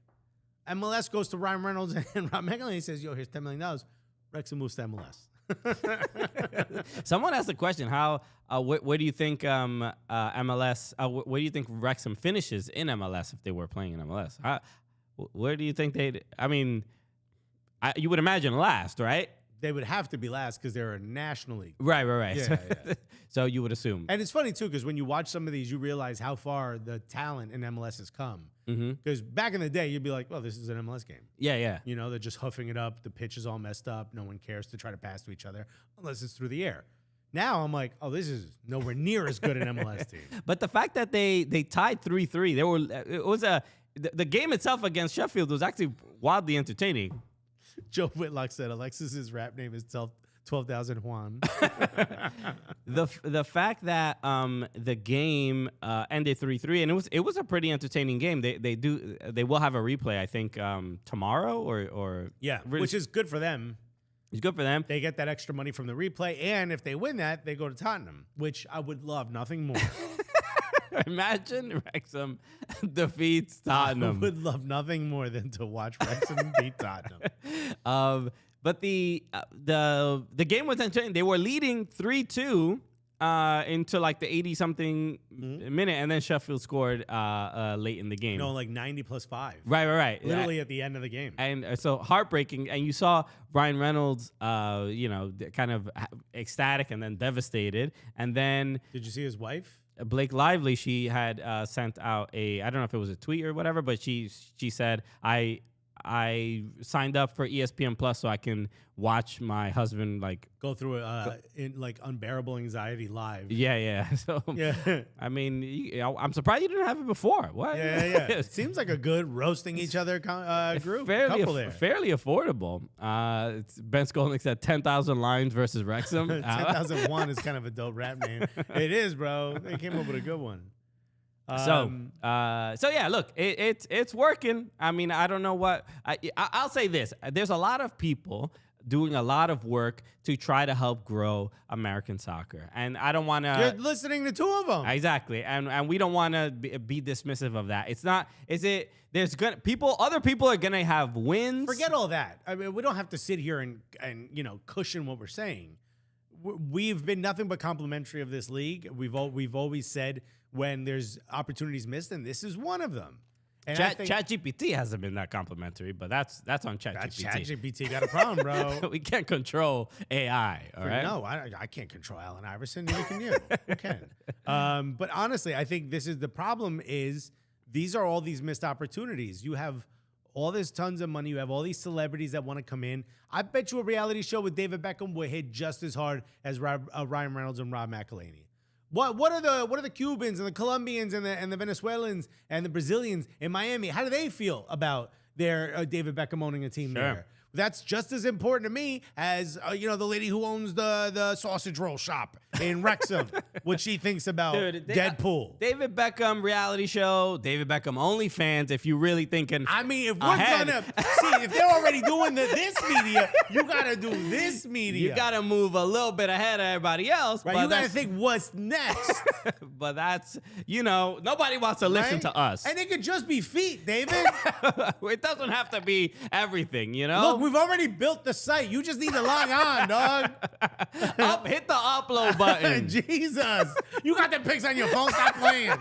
MLS goes to Ryan Reynolds and Rob McElhenney and says, "Yo, here's $10 million. Wrexham moves to MLS." Someone asked the question: How? Where do you think MLS? Where do you think Wrexham finishes in MLS if they were playing in MLS? Where do you think they'd? I mean, you would imagine last, right? They would have to be last because they're a national league. Right. Yeah. So you would assume. And it's funny too because when you watch some of these, you realize how far the talent in MLS has come. Because back in the day, you'd be like, "Well, this is an MLS game." Yeah. You know, they're just hoofing it up. The pitch is all messed up. No one cares to try to pass to each other unless it's through the air. Now I'm like, oh, this is nowhere near as good an MLS team. But the fact that they tied 3-3, the game itself against Sheffield was actually wildly entertaining. Joe Whitlock said Alexis's rap name is 12,000 Juan. The fact that the game ended 3-3 and it was a pretty entertaining game. They will have a replay, I think, tomorrow or really, which is good for them. It's good for them. They get that extra money from the replay, and if they win that, they go to Tottenham, which I would love nothing more. Imagine Wrexham defeats Tottenham. I would love nothing more than to watch Wrexham beat Tottenham. But the game was entertaining. They were leading 3-2 into like the 80-something minute, and then Sheffield scored late in the game. No, like 90 plus 5. Right. Literally at the end of the game. And so heartbreaking. And you saw Ryan Reynolds, kind of ecstatic and then devastated. And then Did you see his wife? Blake Lively, she had sent out I don't know if it was a tweet or whatever, but she said, I signed up for ESPN Plus so I can watch my husband go through in unbearable anxiety live. Yeah. So Yeah. I mean, I'm surprised you didn't have it before. What? Yeah. It seems like a good roasting each other group. Couple there. Fairly affordable. Ben Skolnick said 10,000 lines versus Wrexham. 10,001 is kind of a dope rap name. It is, bro. They came up with a good one. So yeah, look, it's working. I mean, I don't know what I'll say this. There's a lot of people doing a lot of work to try to help grow American soccer, and I don't want to. You're listening to 2 of them. Exactly, and we don't want to be dismissive of that. It's not. Is it? There's other people are gonna have wins. Forget all that. I mean, we don't have to sit here and cushion what we're saying. We've been nothing but complimentary of this league. We've always said when there's opportunities missed, and this is one of them. And ChatGPT hasn't been that complimentary, but that's on ChatGPT. ChatGPT got a problem, bro. We can't control AI, all right? No, I can't control Allen Iverson. Neither can you. You can. But honestly, I think this is the problem is these are all these missed opportunities. You have all this tons of money. You have all these celebrities that want to come in. I bet you a reality show with David Beckham would hit just as hard as Ryan Reynolds and Rob McElhenney. What are the Cubans and the Colombians and the Venezuelans and the Brazilians in Miami? How do they feel about their David Beckham owning a team there? That's just as important to me as the lady who owns the sausage roll shop in Wrexham. What she thinks about Deadpool. David Beckham reality show. David Beckham OnlyFans. If you really thinking, I mean, if we're gonna see if they're already doing this media, you gotta do this media. You gotta move a little bit ahead of everybody else. Right? You gotta think what's next. But that's nobody wants to listen to us. And it could just be feet, David. It doesn't have to be everything, Look, we've already built the site. You just need to log on, dog. Hit the upload button. Jesus. You got the pics on your phone. Stop playing.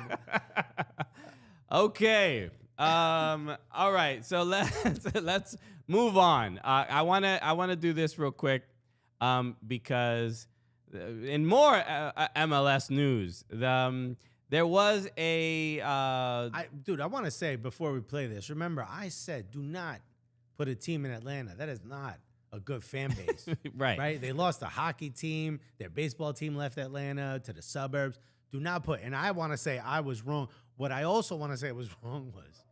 Okay. All right. So let's move on. I wanna do this real quick because in more MLS news, there was a Dude, I want to say before we play this, remember I said do not put a team in Atlanta. That is not a good fan base. Right? They lost a hockey team. Their baseball team left Atlanta to the suburbs. Do not put, and I want to say I was wrong. What I also want to say was wrong was,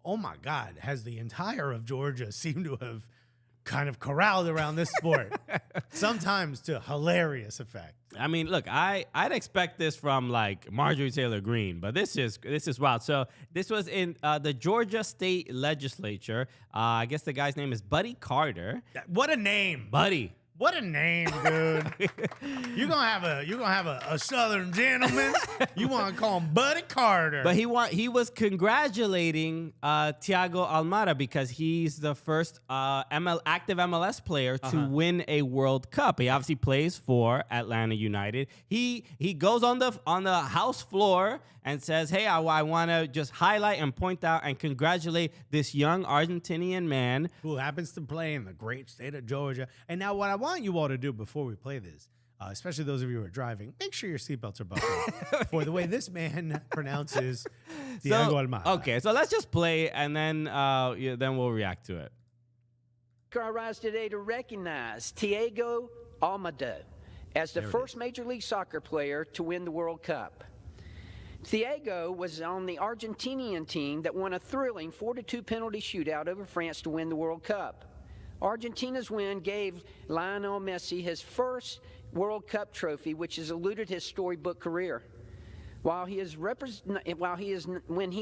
oh my God, has the entire of Georgia seemed to have kind of corralled around this sport, sometimes to hilarious effect. I mean, look, I'd expect this from like Marjorie Taylor Greene, but this is wild. So this was in the Georgia State Legislature. I guess the guy's name is Buddy Carter. What a name, Buddy. What a name, dude. You're gonna have a Southern gentleman. You want to call him Buddy Carter. But he was congratulating Thiago Almada because he's the first active MLS player to win a World Cup. He obviously plays for Atlanta United. He goes on the House floor and says, "Hey, I want to just highlight and point out and congratulate this young Argentinian man who happens to play in the great state of Georgia." And now what I want you all to do before we play this, especially those of you who are driving, make sure your seatbelts are buckled for the way this man pronounces Thiago Almada. Okay, so let's just play and then we'll react to it. I rise today to recognize Thiago Almada as the first Major League Soccer player to win the World Cup. Thiago was on the Argentinian team that won a thrilling 4-2 penalty shootout over France to win the World Cup. Argentina's win gave Lionel Messi his first World Cup trophy, which has eluded his storybook career. When he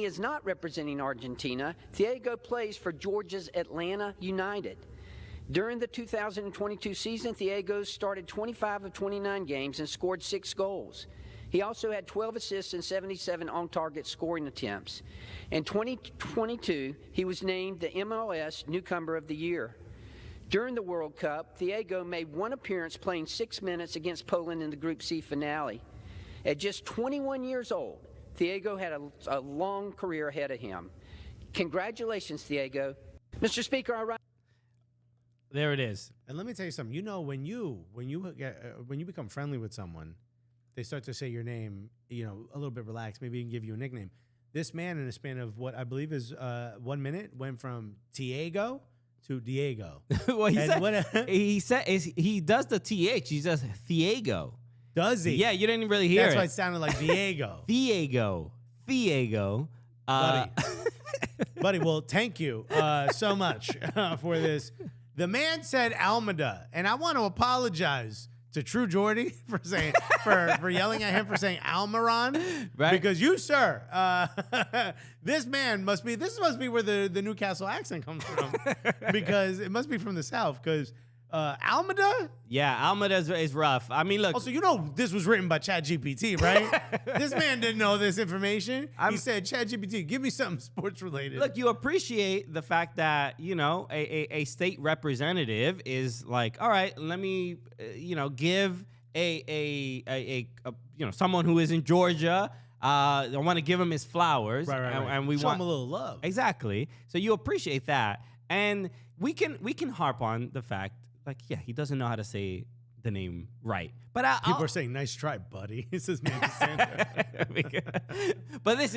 is not representing Argentina, Thiago plays for Georgia's Atlanta United. During the 2022 season, Thiago started 25 of 29 games and scored 6 goals. He also had 12 assists and 77 on-target scoring attempts. In 2022, he was named the MLS Newcomer of the Year. During the World Cup, Thiago made one appearance playing 6 minutes against Poland in the Group C finale. At just 21 years old, Thiago had a long career ahead of him. Congratulations, Thiago. Mr. Speaker, There it is. And let me tell you something. You know, when you become friendly with someone, they start to say your name, a little bit relaxed, maybe even give you a nickname. This man, in a span of what I believe is 1 minute, went from Thiago to Diego. Well, he said he does the TH. He says Thiago. Does he? Yeah, you didn't really hear That's it. why it sounded like Diego. Thiago. Buddy, well, thank you so much for this. The man said Almada, and I want to apologize to True Jordy for saying for yelling at him for saying Almiron, right? Because you, sir, this must be where the Newcastle accent comes from, because it must be from the South. Because Almada, Almada is rough. I mean, look. Also, this was written by ChatGPT, right? This man didn't know this information. He said, ChatGPT, give me something sports related. Look, you appreciate the fact that a state representative is like, all right, let me give a someone who is in Georgia. I want to give him his flowers, right. And we show want him a little love. Exactly. So you appreciate that, and we can harp on the fact. Like, yeah, he doesn't know how to say the name right. But people are saying, "Nice try, buddy." This is Manny Sanders. But this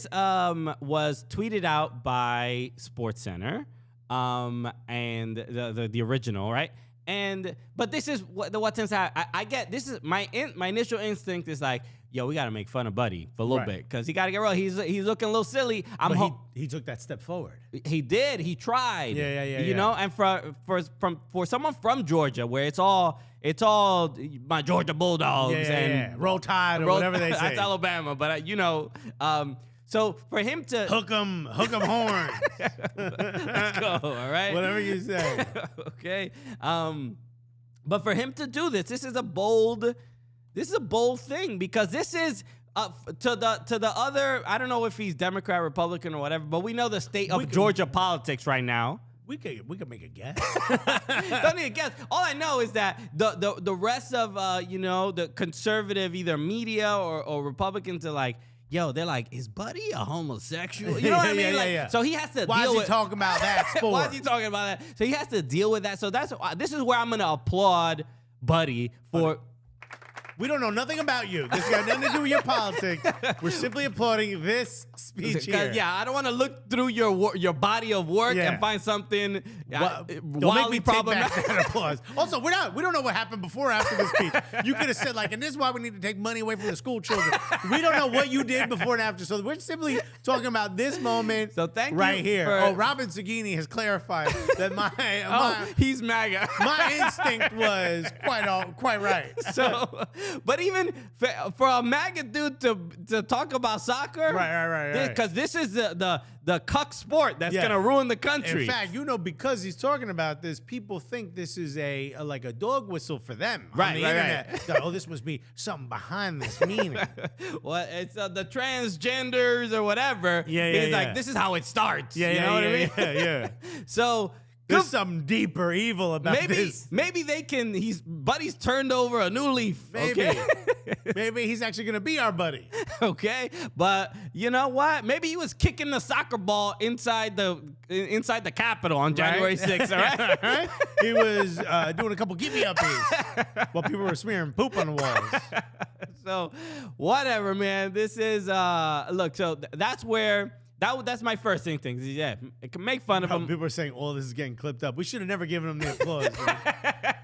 was tweeted out by SportsCenter, and the original, right? But this is what's inside. I get this is my initial instinct is like, yo, we got to make fun of Buddy for a little bit because he got to get real. He's looking a little silly. He took that step forward. He did. He tried. Yeah. You know, and for someone from Georgia, where it's all my Georgia Bulldogs and Roll Tide or whatever they say. That's Alabama, but so for him to hook 'em horns. Let's go, all right? Whatever you say. Okay. But for him to do this is a bold thing because this is to the other. I don't know if he's Democrat, Republican, or whatever, but we know the state of Georgia politics right now. We could make a guess. Don't need a guess. All I know is that the rest of the conservative either media or Republicans are like, yo, they're like, is Buddy a homosexual? You know what I mean? Yeah. So he has to Why deal is with... he talking about that sport? Why is he talking about that? So he has to deal with that. So this is where I'm going to applaud Buddy for We don't know nothing about you. This got nothing to do with your politics. We're simply applauding this speech here. Yeah, I don't want to look through your body of work and find something Don't make wildly me take back problematic. that applause. Also, we don't know what happened before or after this speech. You could have said like, and this is why we need to take money away from the school children. We don't know what you did before and after. So we're simply talking about this moment. So thank right you here. for- Robin Sagini has clarified that He's MAGA. my instinct was quite right. So, but even for a MAGA dude to talk about soccer, Right. Because this is the cuck sport that's gonna ruin the country. In fact, because he's talking about this, people think this is like a dog whistle for them on the internet. That, this must be something behind this meaning. Well, it's the transgenders or whatever. It's like this is how it starts. You know what I mean? Yeah. So. There's something deeper evil about this. Maybe they can. Buddy's turned over a new leaf. Maybe. Okay? Maybe he's actually gonna be our buddy. Okay, but you know what? Maybe he was kicking the soccer ball inside the Capitol on January 6th. All right. Right? He was doing a couple gimme uppies while people were smearing poop on the walls. So whatever, man. This is look. So that's where. That's my first thing. Yeah, it can make fun of him. People are saying all this is getting clipped up. We should have never given him the applause.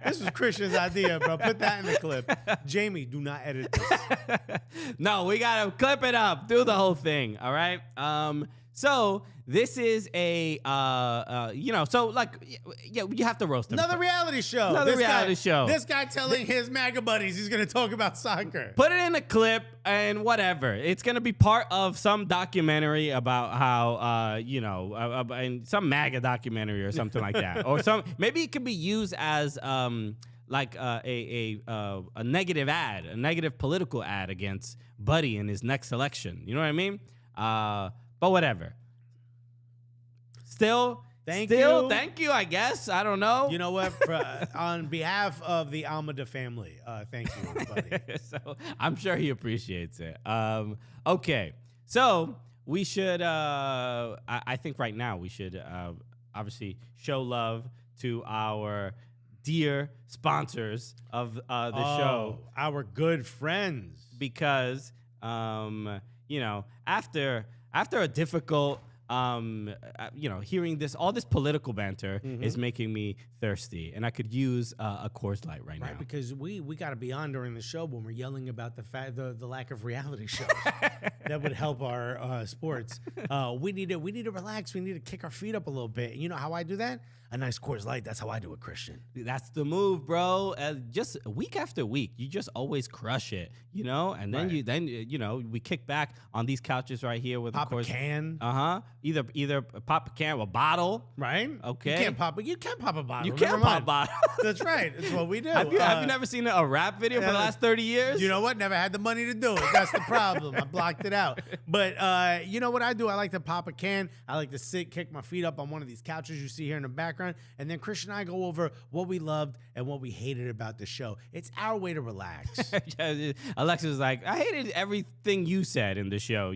This was Christian's idea, bro. Put that in the clip. Jamie, do not edit this. No, we gotta clip it up. Do the whole thing. All right. So this is a so like you have to roast him. Another reality show. This guy telling his MAGA buddies he's gonna talk about soccer. Put it in a clip and whatever. It's gonna be part of some documentary about how and some MAGA documentary or something like that, or maybe it could be used as like a negative ad, a negative political ad against Buddy in his next election. You know what I mean? But whatever. Thank you, I guess. I don't know. You know what? On behalf of the Almada family, thank you, buddy. So I'm sure he appreciates it. Okay. So we should, I think right now we should obviously show love to our dear sponsors of the show. Our good friends. Because, after a difficult, hearing all this political banter is making me thirsty, and I could use a Coors Light right now. Right, because we got to be on during the show when we're yelling about the lack of reality shows. That would help our sports. We need to relax. We need to kick our feet up a little bit. And you know how I do that? A nice Coors Light. That's how I do it, Christian. That's the move, bro. Just week after week, you just always crush it, And then we kick back on these couches right here with pop a Coors. A can. Either pop a can or a bottle. Right. Okay. You can pop a bottle. You can pop a bottle. That's right. It's what we do. Have you never seen a rap video for the last 30 years? You know what? Never had the money to do it. That's the problem. I blocked it out. But you know what I do? I like to pop a can. I like to sit, kick my feet up on one of these couches you see here in the background. And then Christian and I go over what we loved and what we hated about the show. It's our way to relax. Alexis was like, I hated everything you said in the show,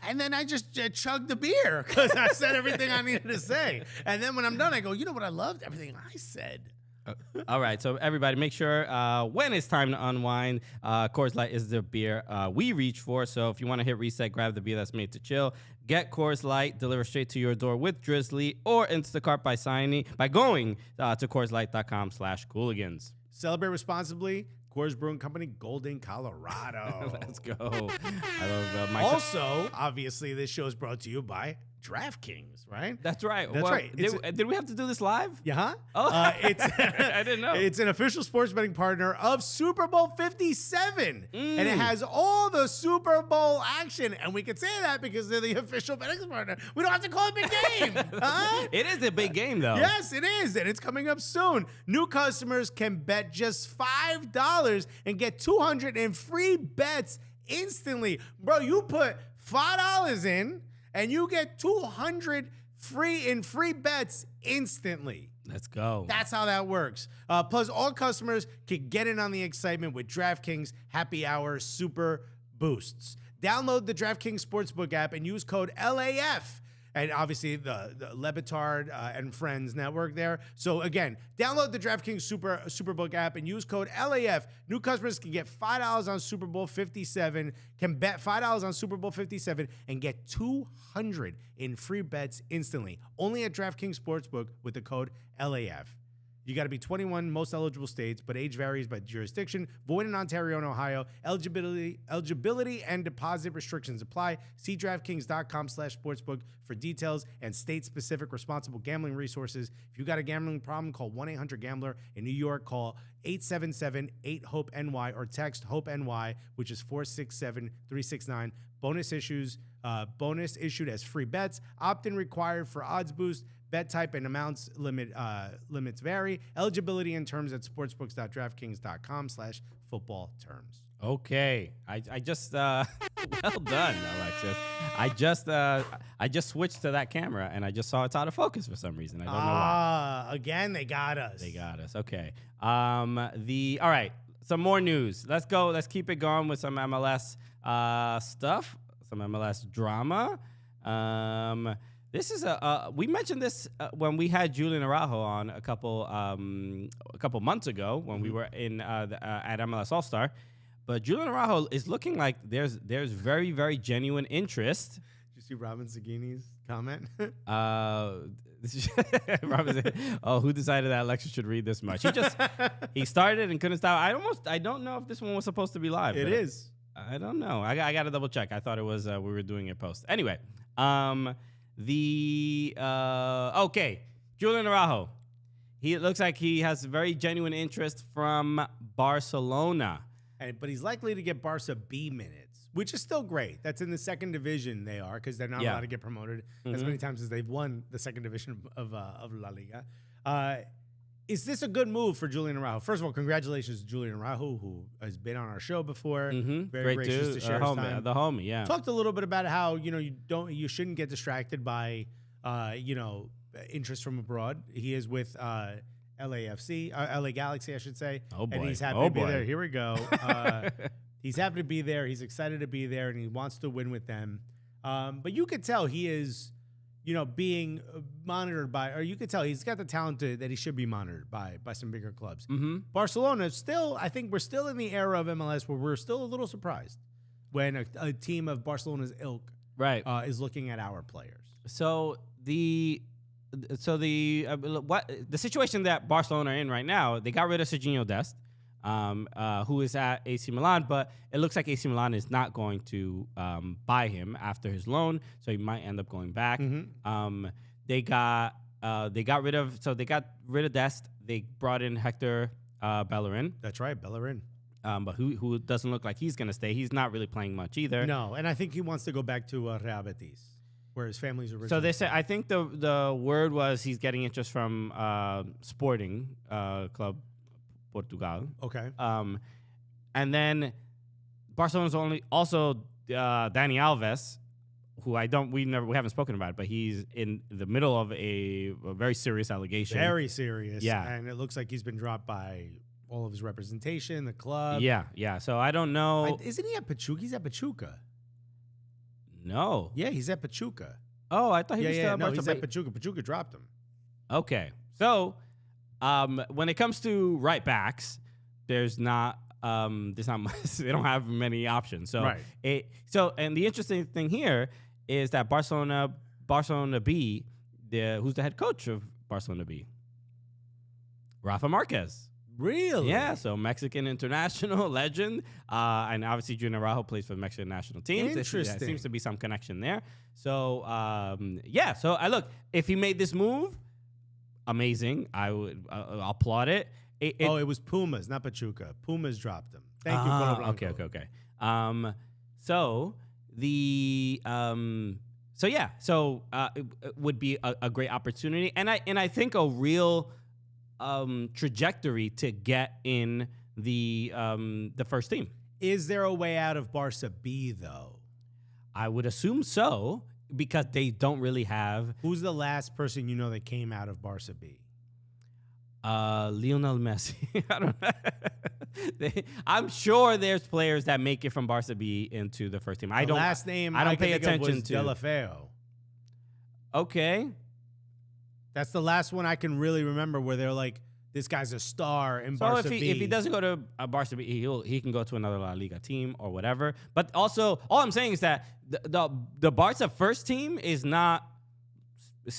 And then I just chugged the beer because I said everything I needed to say. And then when I'm done, I go, you know what I loved? Everything I said. All right, so everybody make sure when it's time to unwind, Coors Light is the beer we reach for. So if you want to hit reset, grab the beer that's made to chill. Get Coors Light delivered straight to your door with Drizzly or Instacart by going to CoorsLight.com/Cooligans. Celebrate responsibly. Coors Brewing Company, Golden, Colorado. Let's go. I love Mike. Also, obviously, this show is brought to you by DraftKings, right? That's right. That's right. Did we have to do this live? Yeah. Oh, it's I didn't know. It's an official sports betting partner of Super Bowl 57. And it has all the Super Bowl action. And we can say that because they're the official betting partner. We don't have to call it big game. Huh? It is a big game, though. Yes, it is. And it's coming up soon. New customers can bet just $5 and get 200 in free bets instantly. Bro, you put $5 in, and you get 200 free bets instantly. Let's go. That's how that works. Plus, all customers can get in on the excitement with DraftKings Happy Hour Super Boosts. Download the DraftKings Sportsbook app and use code LAF and obviously the Lebitard and Friends network there. So again, download the DraftKings Superbook app and use code LAF. New customers can get $5 on Super Bowl 57, can bet $5 on Super Bowl 57 and get $200 in free bets instantly. Only at DraftKings Sportsbook with the code LAF. You got to be 21, most eligible states, but age varies by jurisdiction. Void in Ontario and Ohio. Eligibility and deposit restrictions apply. See DraftKings.com/sportsbook for details and state-specific responsible gambling resources. If you got a gambling problem, call 1-800-GAMBLER. In New York, call 877-8-HOPE-NY or text HOPE-NY, which is 467-369. Bonus issued as free bets. Opt-in required for odds boost. Bet type and limits vary. Eligibility and terms at sportsbooks.draftkings.com/football terms. Okay, I just well done, Alexis. I just switched to that camera and I just saw it's out of focus for some reason. I don't know why. Again, they got us. They got us. Okay. All right. Some more news. Let's go. Let's keep it going with some MLS stuff. Some MLS drama. This is we mentioned this when we had Julian Araujo on a couple months ago when we were in at MLS All Star, but Julian Araujo is looking like there's very, very genuine interest. Did you see Robin Sagini's comment? Robin said, who decided that Alexis should read this much? He started and couldn't stop. I don't know if this one was supposed to be live. It is. I don't know. I got to double check. I thought it was we were doing it post. Anyway, okay, Julian Araujo. It looks like he has very genuine interest from Barcelona. But he's likely to get Barca B minutes, which is still great. That's in the second division they are, because they're not allowed to get promoted as many times as they've won the second division of La Liga. Is this a good move for Julian Araujo? First of all, congratulations to Julian Araujo, who has been on our show before. Very great gracious dude. to share his time. The homie, yeah. Talked a little bit about how you shouldn't get distracted by interest from abroad. He is with LAFC, LA Galaxy, I should say. Oh boy. And he's happy to be there. Here we go. He's happy to be there. He's excited to be there, and he wants to win with them. But you could tell he is, being monitored by, or you could tell he's got the talent that he should be monitored by some bigger clubs. Barcelona, still, I think we're still in the era of MLS where we're still a little surprised when a team of Barcelona's ilk is looking at our players. So the situation that Barcelona are in right now, they got rid of Serginho Dest, who is at AC Milan, but it looks like AC Milan is not going to buy him after his loan, so he might end up going back. They got rid of Dest. They brought in Hector Bellerin. That's right, Bellerin. But who doesn't look like he's going to stay. He's not really playing much either. No, and I think he wants to go back to Real Betis, where his family's originally. So they say, I think the word was he's getting interest from Sporting Club Portugal. Okay. And then Barcelona's also Dani Alves, who we haven't spoken about, but he's in the middle of a very serious allegation. Very serious. Yeah. And it looks like he's been dropped by all of his representation, the club. Yeah. So I don't know. Isn't he at Pachuca? He's at Pachuca. No. Yeah, he's at Pachuca. Oh, I thought he was still at Barcelona. He's at Pachuca. Pachuca dropped him. Okay. So when it comes to right backs, there's not much, they don't have many options. So and the interesting thing here is that Barcelona B, who's the head coach of Barcelona B? Rafa Marquez. Really? Yeah, so Mexican international legend. And obviously Julian Araujo plays for the Mexican national team. Interesting. There seems to be some connection there. So, So I look, if he made this move, amazing. I would applaud it. It was Pumas, not Pachuca. Pumas dropped him. Thank you, Colo Blanco. Okay. It would be a great opportunity, and I think a real trajectory to get in the first team. Is there a way out of Barca B though? I would assume so, because they don't really have. Who's the last person that came out of Barca B? Lionel Messi. I don't know. I'm sure there's players that make it from Barca B into the first team. Last name I don't pay attention to. De La Feo. Okay. That's the last one I can really remember where they're like, this guy's a star in So Barca if B. he doesn't go to Barca B, he can go to another La Liga team or whatever. But also, all I'm saying is that the Barca first team is not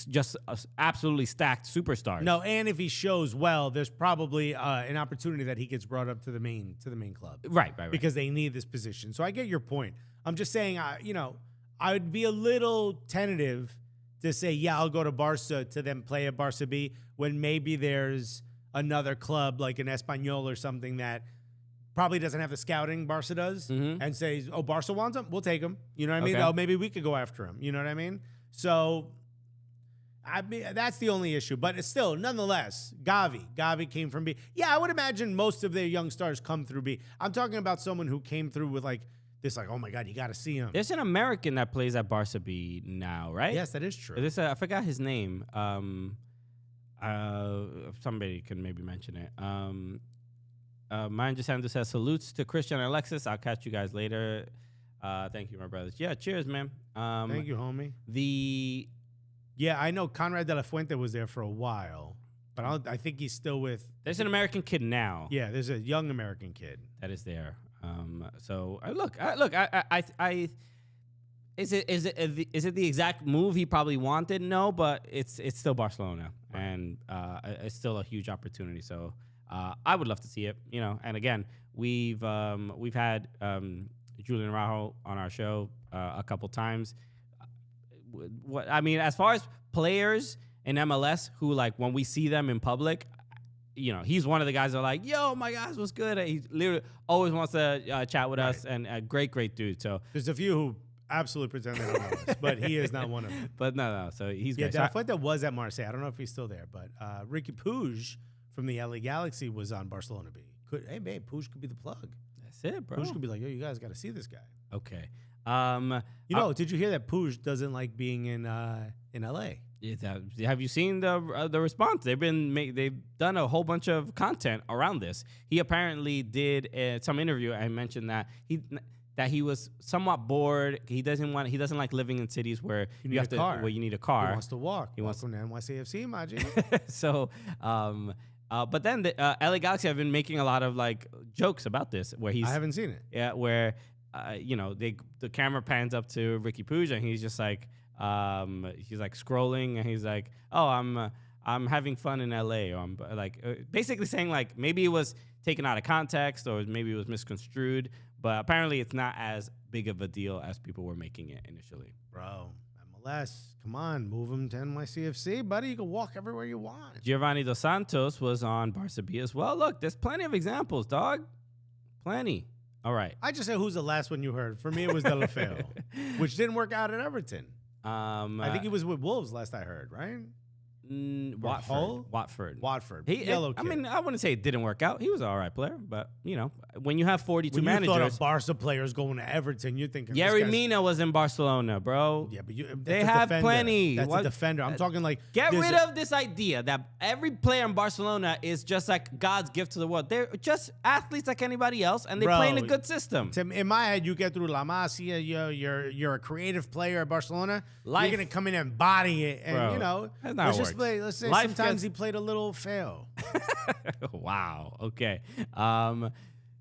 just absolutely stacked superstars. No, and if he shows well, there's probably an opportunity that he gets brought up to the main club. Right. Because they need this position. So I get your point. I'm just saying, I would be a little tentative to say, yeah, I'll go to Barca to then play at Barca B when maybe there's another club like an Espanyol or something that probably doesn't have the scouting Barca does and says, oh, Barca wants him? We'll take him. You know what I mean? Okay. Oh, maybe we could go after him. You know what I mean? So I mean, that's the only issue. But it's still, nonetheless, Gavi came from B. Yeah, I would imagine most of their young stars come through B. I'm talking about someone who came through with like this, like, oh my God, you got to see him. There's an American that plays at Barca B now, right? Yes, that is true. I forgot his name. Somebody can maybe mention it. Mine just says, salutes to Christian and Alexis. I'll catch you guys later. Thank you, my brothers. Yeah, cheers, man. Thank you, homie. Yeah, I know Conrad de la Fuente was there for a while, but I think he's still with. There's an American kid now. Yeah, there's a young American kid that is there. So is it the exact move he probably wanted? No, but it's still Barcelona, and it's still a huge opportunity. So I would love to see it, And again, we've had Julian Araujo on our show a couple times. As far as players in MLS who, like, when we see them in public, he's one of the guys that are like, yo, my guys, what's good? He literally always wants to chat with us, and a great dude. So there's a few who absolutely pretend they don't know us, but he is not one of them. But no, so he's good. Yeah, De La Fuente was at Marseille. I don't know if he's still there, but Ricky Puig from the LA Galaxy was on Barcelona B. Hey, man, Puig could be the plug. That's it, bro. Puig could be like, yo, you guys got to see this guy. Okay. Did you hear that Puig doesn't like being in LA? Have you seen the response? They've done a whole bunch of content around this. He apparently did some interview. I mentioned that he was somewhat bored. He doesn't like living in cities where you have to where you need a car. He wants to walk. He wants to NYCFC, imagine. So, but then the LA Galaxy have been making a lot of like jokes about this. Where I haven't seen it. Yeah, where the camera pans up to Ricky Puig and he's just like. He's like scrolling and he's like, "Oh, I'm having fun in LA," or I'm like basically saying like maybe it was taken out of context or maybe it was misconstrued, but apparently it's not as big of a deal as people were making it initially. Bro, MLS, come on, move him to NYCFC, buddy. You can walk everywhere you want. Giovanni Dos Santos was on Barca B as well. Look, there's plenty of examples, dog. Plenty. All right. I just said, who's the last one you heard? For me, it was De La Feo, which didn't work out at Everton. I think he was with Wolves last I heard, right? Watford. Yellow kid. I wouldn't say it didn't work out. He was an all right player, but when you have 42 when managers, you thought of Barca players going to Everton, you're thinking Yerry Mina was in Barcelona, bro. Yeah, but they have plenty. That's a defender. I'm talking like get rid of this idea that every player in Barcelona is just like God's gift to the world. They're just athletes like anybody else, and they play in a good system. Tim, in my head, you get through La Masia. You're a creative player at Barcelona. You're gonna come in and body it, and that's not let's say sometimes he played a little fail. Wow. Okay.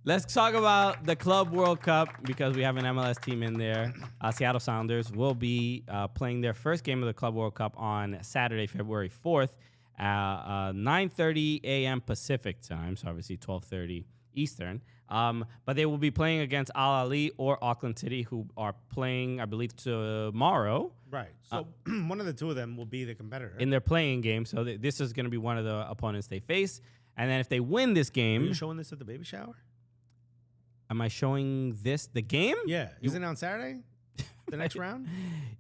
Let's talk about the Club World Cup because we have an MLS team in there. Seattle Sounders will be playing their first game of the Club World Cup on Saturday, February 4th, 9:30 a.m. Pacific time, so obviously 12:30 Eastern. But they will be playing against Al Ahly or Auckland City, who are playing, I believe, tomorrow. Right. So one of the two of them will be the competitor in their playing game. So this is going to be one of the opponents they face. And then if they win this game, are you showing this at the baby shower? Am I showing this the game? Yeah. Isn't it on Saturday? The next round?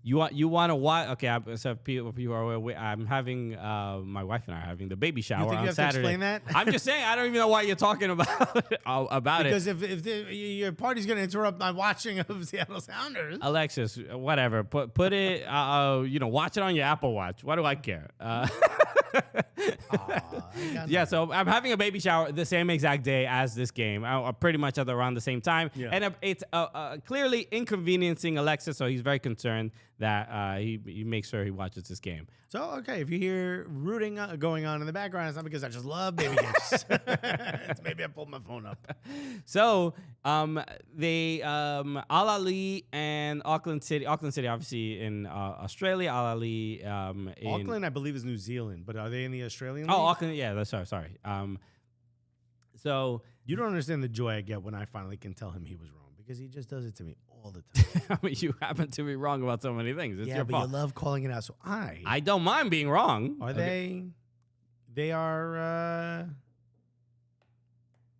You want to watch? Okay, so people are aware, I'm having my wife and I are having the baby shower you think on you have Saturday. To explain that? I'm just saying I don't even know why you're talking about because it. Because if your party's going to interrupt my watching of Seattle Sounders, Alexis, whatever, put it. Watch it on your Apple Watch. Why do I care? Yeah, so I'm having a baby shower the same exact day as this game, pretty much at around the same time. Yeah. And it's clearly inconveniencing Alexis, so he's very concerned that he makes sure he watches this game. So, okay, if you hear rooting going on in the background, it's not because I just love baby gifts. It's maybe I pulled my phone up. So, Al Ahly and Auckland City obviously in Australia, Al Ahly in Auckland, I believe, is New Zealand, but are they in the Australian Oh, league? Auckland, yeah, that's sorry. So you don't understand the joy I get when I finally can tell him he was wrong, because he just does it to me all the time. I mean, you happen to be wrong about so many things. It's yeah, your but fault. you love calling it out, so I don't mind being wrong. Are okay. They are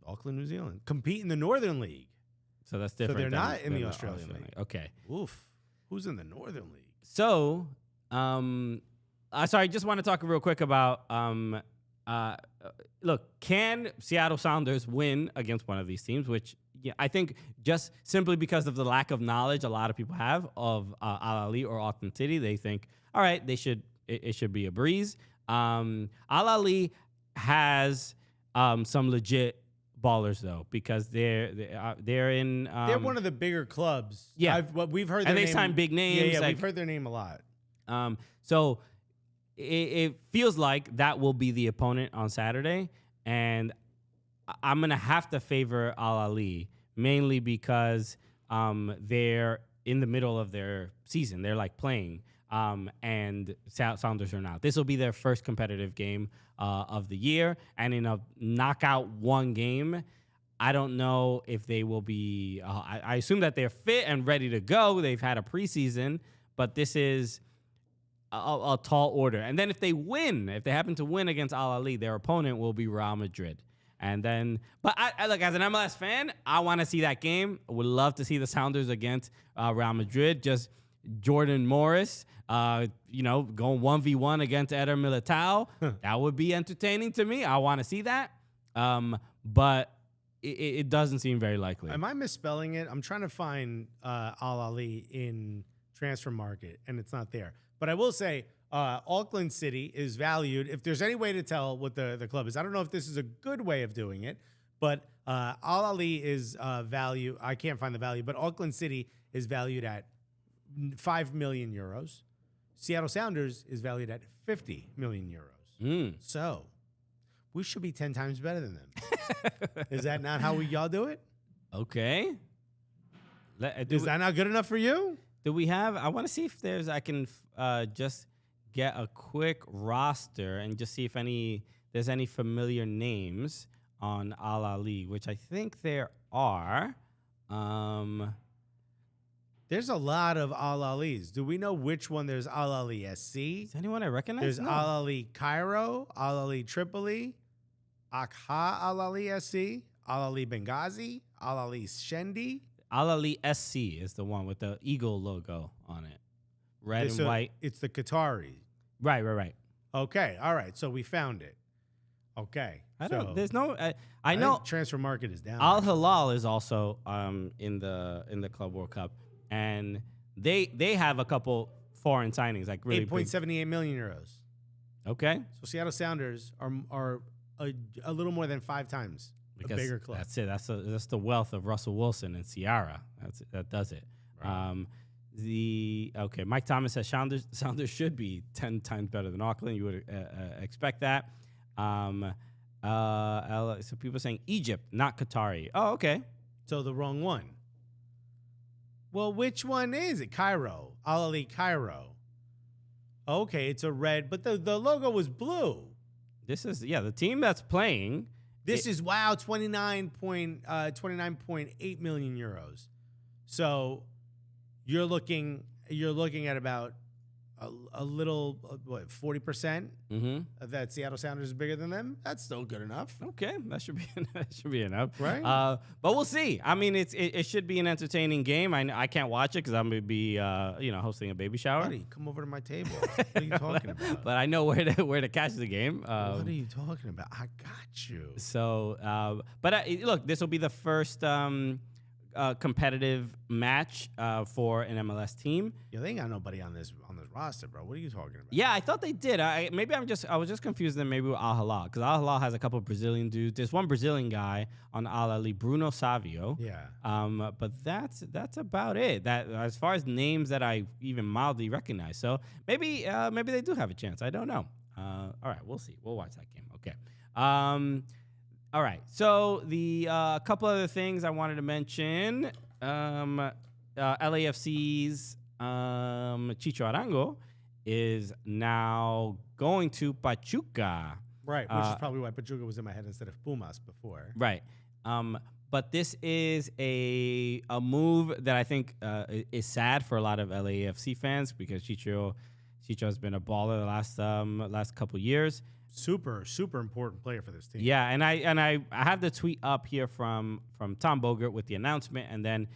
Auckland, New Zealand. Compete in the Northern League. So that's different. So they're not in the Australian League. Okay. Oof. Who's in the Northern League? So, sorry, I just want to talk real quick about look, can Seattle Sounders win against one of these teams? Which I think just simply because of the lack of knowledge a lot of people have of Al Ahly or Auckland City, they think, all right, it should be a breeze. Al Ahly has some legit ballers though, because they're in they're one of the bigger clubs. Yeah, we've heard, and their they name, sign big names. Yeah, like, we've heard their name a lot. So it feels like that will be the opponent on Saturday, and I'm gonna have to favor Al Ahly mainly because they're in the middle of their season. They're like playing, and Sounders are not. This will be their first competitive game of the year, and in a knockout one game, I don't know if they will be. I assume that they're fit and ready to go. They've had a preseason, but this is a tall order. And then if they happen to win against Al Ahly, their opponent will be Real Madrid. And then, but I look, as an MLS fan, I want to see that game. I would love to see the Sounders against Real Madrid. Just Jordan Morris, going 1v1 against Eder Militao. That would be entertaining to me. I want to see that. But it doesn't seem very likely. Am I misspelling it? I'm trying to find Al Ahly in Transfer Market, and it's not there. But I will say, Auckland City is valued. If there's any way to tell what the club is, I don't know if this is a good way of doing it, but Al Ahly is value. I can't find the value, but Auckland City is valued at 5 million euros. Seattle Sounders is valued at 50 million euros. So we should be 10 times better than them. Is that not how y'all do it? Okay. Is that not good enough for you? Do we have? I want to see if I can just get a quick roster and just see if there's any familiar names on Al Ahly, which I think there are. There's a lot of Al Ahly's. Do we know which one? There's Al Ahly SC. Is anyone I recognize? There's Al Ahly Cairo, Al Ahly Tripoli, Akha Al Ahly SC, Al Ahly Benghazi, Al Ahly Shendi. Al Ahly SC is the one with the eagle logo on it. Red and white. It's the Qatari. Right. Okay, all right. So we found it. Okay. There's no. I know Transfer Market is down. Al Hilal is also in the Club World Cup, and they have a couple foreign signings, like really 8.78 million euros. Okay. So Seattle Sounders are a little more than 5 times a bigger club. That's it. That's the wealth of Russell Wilson and Ciara. That does it. Right. Mike Thomas says Sounders should be 10 times better than Auckland. You would expect that. So people are saying Egypt, not Qatari. Oh, okay. So the wrong one. Well, which one is it? Cairo. Al Ahly Cairo. Okay, it's a red, but the logo was blue. This is, the team that's playing. This is, 29.8 million euros. So you're looking at about a little, 40% that Seattle Sounders is bigger than them. That's still good enough. Okay, that should be enough, right? But we'll see. I mean, it should be an entertaining game. I can't watch it because I'm gonna be hosting a baby shower. Buddy, come over to my table. What are you talking about? But I know where to catch the game. What are you talking about? I got you. So, look, this will be the first competitive match for an MLS team. Yeah, they ain't got nobody on this roster, bro. What are you talking about? Yeah, I thought they did. I was just confused then maybe with Al Hilal because Al Hilal has a couple of Brazilian dudes. There's one Brazilian guy on Al Ahly, Bruno Savio. Yeah. But that's about it. That as far as names that I even mildly recognize. So maybe they do have a chance. I don't know. All right, we'll see. We'll watch that game. Okay. All right. So the couple other things I wanted to mention. LAFC's Chicho Arango is now going to Pachuca. Right, which is probably why Pachuca was in my head instead of Pumas before. Right. But this is a move that I think is sad for a lot of LAFC fans because Chicho's been a baller the last couple years. Super important player for this team. Yeah, and I have the tweet up here from Tom Bogert with the announcement, and then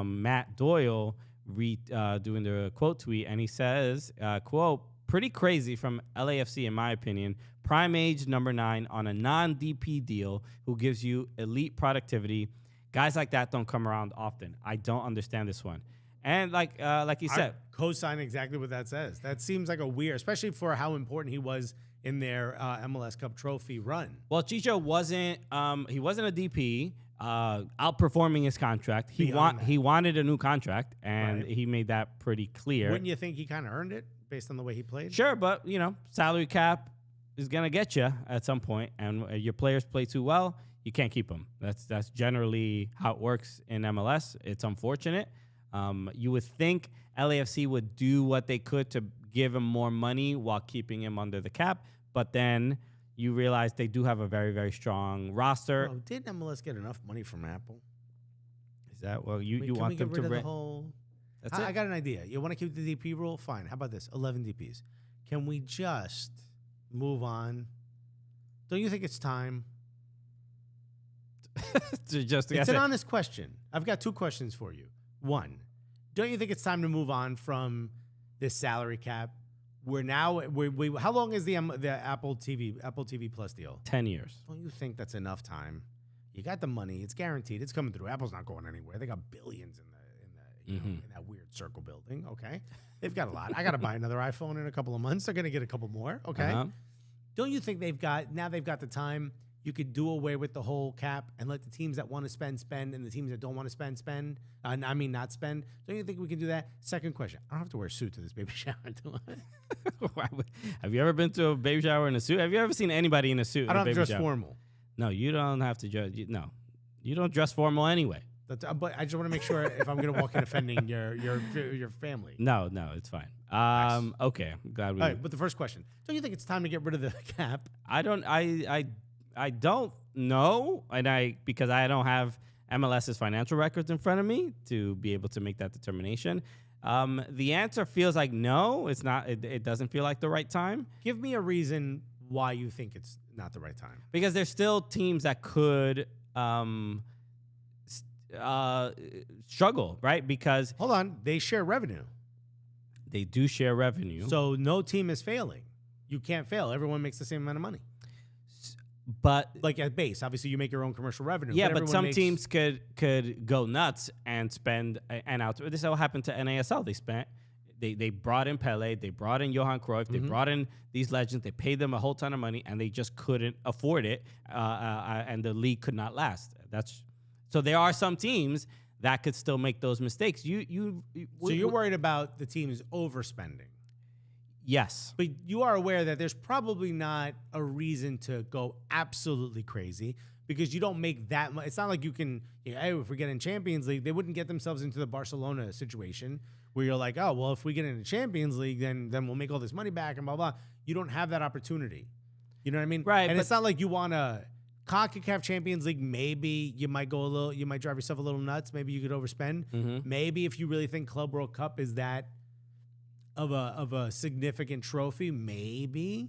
Matt Doyle doing the quote tweet, and he says, quote, pretty crazy from LAFC in my opinion, prime age number 9 on a non-DP deal who gives you elite productivity. Guys like that don't come around often. I don't understand this one. And like you said, I co-sign exactly what that says. That seems like a weird, especially for how important he was in their MLS Cup trophy run. Well, Chicho wasn't a DP, outperforming his contract. He wanted a new contract, and he made that pretty clear. Wouldn't you think he kind of earned it based on the way he played? Sure, but salary cap is gonna get you at some point, and your players play too well, you can't keep them. That's generally how it works in MLS. It's unfortunate. You would think LAFC would do what they could to give him more money while keeping him under the cap, but then you realize they do have a very, very strong roster. Bro, didn't MLS get enough money from Apple? Is that you want them to rid of the whole? That's it. I got an idea. You want to keep the DP rule? Fine. How about this? 11 DPs. Can we just move on? Don't you think it's time? It's an honest question. I've got 2 questions for you. 1, don't you think it's time to move on from this salary cap? We're now how long is the Apple TV Plus deal? 10 years. Don't you think that's enough time? You got the money; it's guaranteed. It's coming through. Apple's not going anywhere. They got billions in that weird circle building. Okay, they've got a lot. I got to buy another iPhone in a couple of months. They're gonna get a couple more. Okay, don't you think they've got the time? You could do away with the whole cap and let the teams that want to spend, and the teams that don't want to spend. Not spend. Don't you think we can do that? Second question. I don't have to wear a suit to this baby shower, do I? Have you ever been to a baby shower in a suit? Have you ever seen anybody in a suit? I don't in a have to baby dress shower? formal. No, you don't have to dress. No, you don't dress formal anyway. But I just want to make sure if I'm going to walk in offending your family. No, it's fine. Nice. Okay, I'm glad we. All right, but the first question: don't you think it's time to get rid of the cap? I don't know, because I don't have MLS's financial records in front of me to be able to make that determination. The answer feels like no, it's not. It doesn't feel like the right time. Give me a reason why you think it's not the right time. Because there's still teams that could struggle, right? Because hold on, they share revenue. They do share revenue, so no team is failing. You can't fail. Everyone makes the same amount of money. But like at base, obviously you make your own commercial revenue. Yeah, but some teams could go nuts and spend and out. This all happened to NASL. They brought in Pele, they brought in Johan Cruyff, they brought in these legends. They paid them a whole ton of money, and they just couldn't afford it, and the league could not last. So there are some teams that could still make those mistakes. So you're worried about the teams overspending. Yes. But you are aware that there's probably not a reason to go absolutely crazy because you don't make that much. It's not like you can, hey, if we get in Champions League, they wouldn't get themselves into the Barcelona situation where you're like, oh, well, if we get in the Champions League, then we'll make all this money back and blah, blah. You don't have that opportunity. You know what I mean? Right. And it's not like you want to CONCACAF Champions League. Maybe you might you might drive yourself a little nuts. Maybe you could overspend. Maybe if you really think Club World Cup is that of a significant trophy, maybe,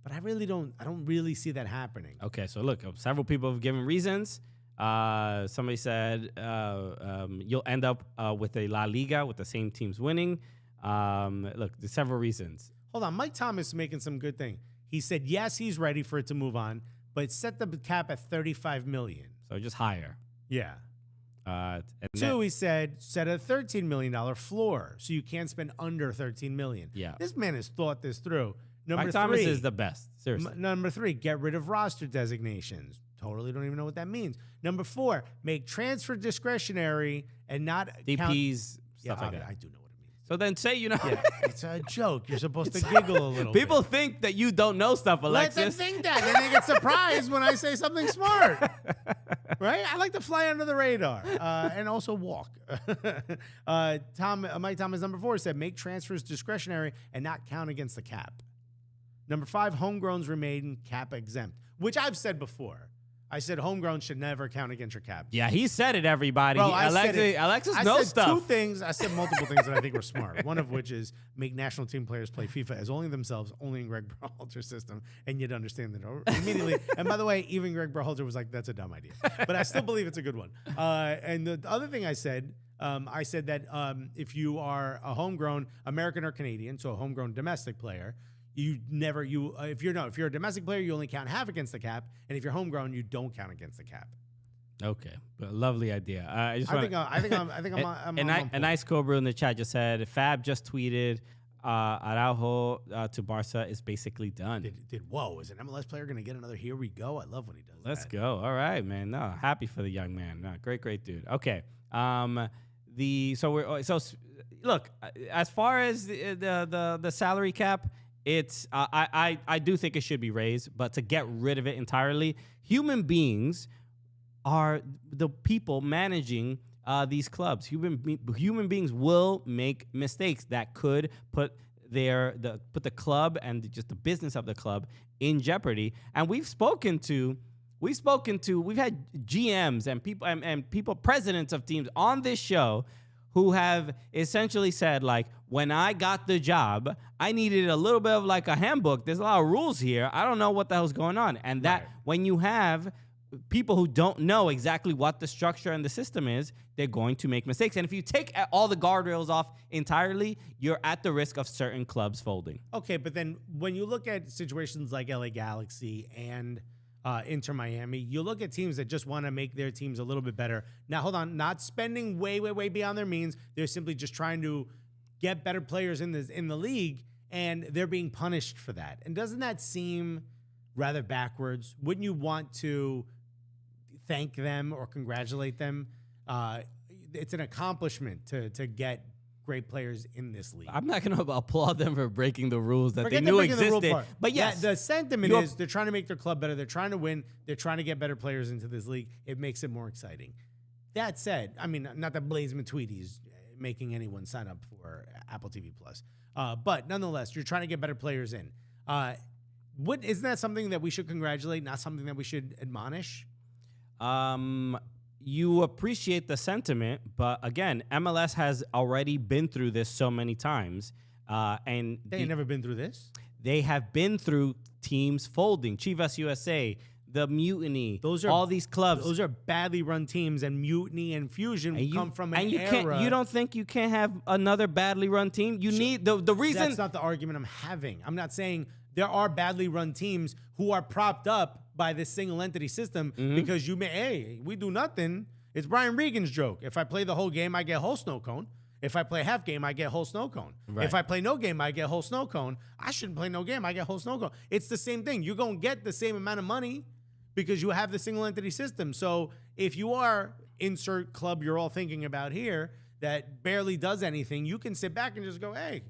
but I don't really see that happening. Okay, so look, several people have given reasons. Somebody said you'll end up with a La Liga with the same teams winning. Look, there's several reasons. Hold on, Mike Thomas is making some good thing. He said yes, he's ready for it to move on, but set the cap at $35 million. So just higher. Yeah. And Two, he said, set a $13 million floor, so you can't spend under $13 million. Yeah. This man has thought this through. Mike Number Thomas three, is the best. Seriously. Number three, get rid of roster designations. Totally don't even know what that means. Number four, make transfer discretionary and not count. DPs, stuff like that. I do know what it means. So then say, Yeah, it's a joke. You're supposed to giggle a little People bit. think that you don't know stuff, Alexis. Let them think that. Then they get surprised when I say something smart. Right? I like to fly under the radar and also walk. Mike Thomas, number four, said make transfers discretionary and not count against the cap. Number five, homegrowns remain cap exempt, which I've said before. I said homegrown should never count against your cap. Yeah, he said it, everybody. Bro, I said it. Alexis I knows said stuff. two things. I said multiple things that I think were smart. One of which is make national team players play FIFA as only themselves, only in Greg Berhalter's system, and you'd understand that immediately. And by the way, even Greg Berhalter was like, that's a dumb idea. But I still believe it's a good one. And the other thing I said that if you are a homegrown American or Canadian, so a homegrown domestic player, if you're a domestic player, you only count half against the cap, and if you're homegrown, you don't count against the cap. Okay, but lovely idea. I think I'm a nice Cobra in the chat just said Fab just tweeted Araujo to Barca is basically done. Whoa, is an MLS player going to get another here we go? I love when he does Let's that. go. All right, man. No, happy for the young man. No, great dude. Okay. Look, as far as the salary cap, it's I do think it should be raised, but to get rid of it entirely, human beings are the people managing these clubs. Human beings will make mistakes that could put the club and just the business of the club in jeopardy. And we've had GMs and people, presidents of teams on this show who have essentially said, like, when I got the job, I needed a little bit of like a handbook. There's a lot of rules here. I don't know what the hell's going on. And that when you have people who don't know exactly what the structure and the system is, they're going to make mistakes. And if you take all the guardrails off entirely, you're at the risk of certain clubs folding. Okay, but then when you look at situations like LA Galaxy and Inter Miami, you look at teams that just want to make their teams a little bit better. Now, hold on, not spending way beyond their means. They're simply just trying to get better players in the league, and they're being punished for that. And doesn't that seem rather backwards? Wouldn't you want to thank them or congratulate them? It's an accomplishment to get great players in this league. I'm not going to applaud them for breaking the rules that Forget they knew breaking the rule existed. part. But yes, the sentiment is they're trying to make their club better. They're trying to win. They're trying to get better players into this league. It makes it more exciting. That said, I mean, not that Blaze Matuidi's making anyone sign up for Apple TV Plus, but nonetheless, you're trying to get better players in. Isn't that something that we should congratulate, not something that we should admonish? You appreciate the sentiment, but again, MLS has already been through this so many times, and They ain't never been through this. They have been through teams folding. Chivas USA, the Mutiny, all these clubs. Those are badly run teams, and Mutiny and Fusion come from an era. You don't think you can't have another badly run team? You need the reason. That's not the argument I'm having. I'm not saying there are badly run teams who are propped up by this single entity system because we do nothing. It's Brian Regan's joke. If I play the whole game, I get whole snow cone. If I play half game, I get whole snow cone. Right. If I play no game, I get whole snow cone. I shouldn't play no game. I get whole snow cone. It's the same thing. You're going to get the same amount of money because you have the single entity system. So if you are insert club you're all thinking about here that barely does anything, you can sit back and just go, hey,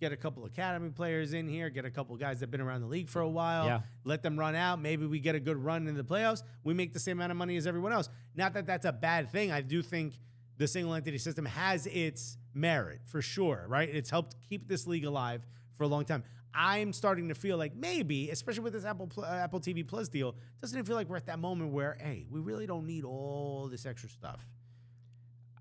get a couple academy players in here, get a couple guys that have been around the league for a while, let them run out. Maybe we get a good run in the playoffs. We make the same amount of money as everyone else. Not that that's a bad thing. I do think the single entity system has its merit for sure, right? It's helped keep this league alive for a long time. I'm starting to feel like maybe, especially with this Apple TV Plus deal, doesn't it feel like we're at that moment where, hey, we really don't need all this extra stuff?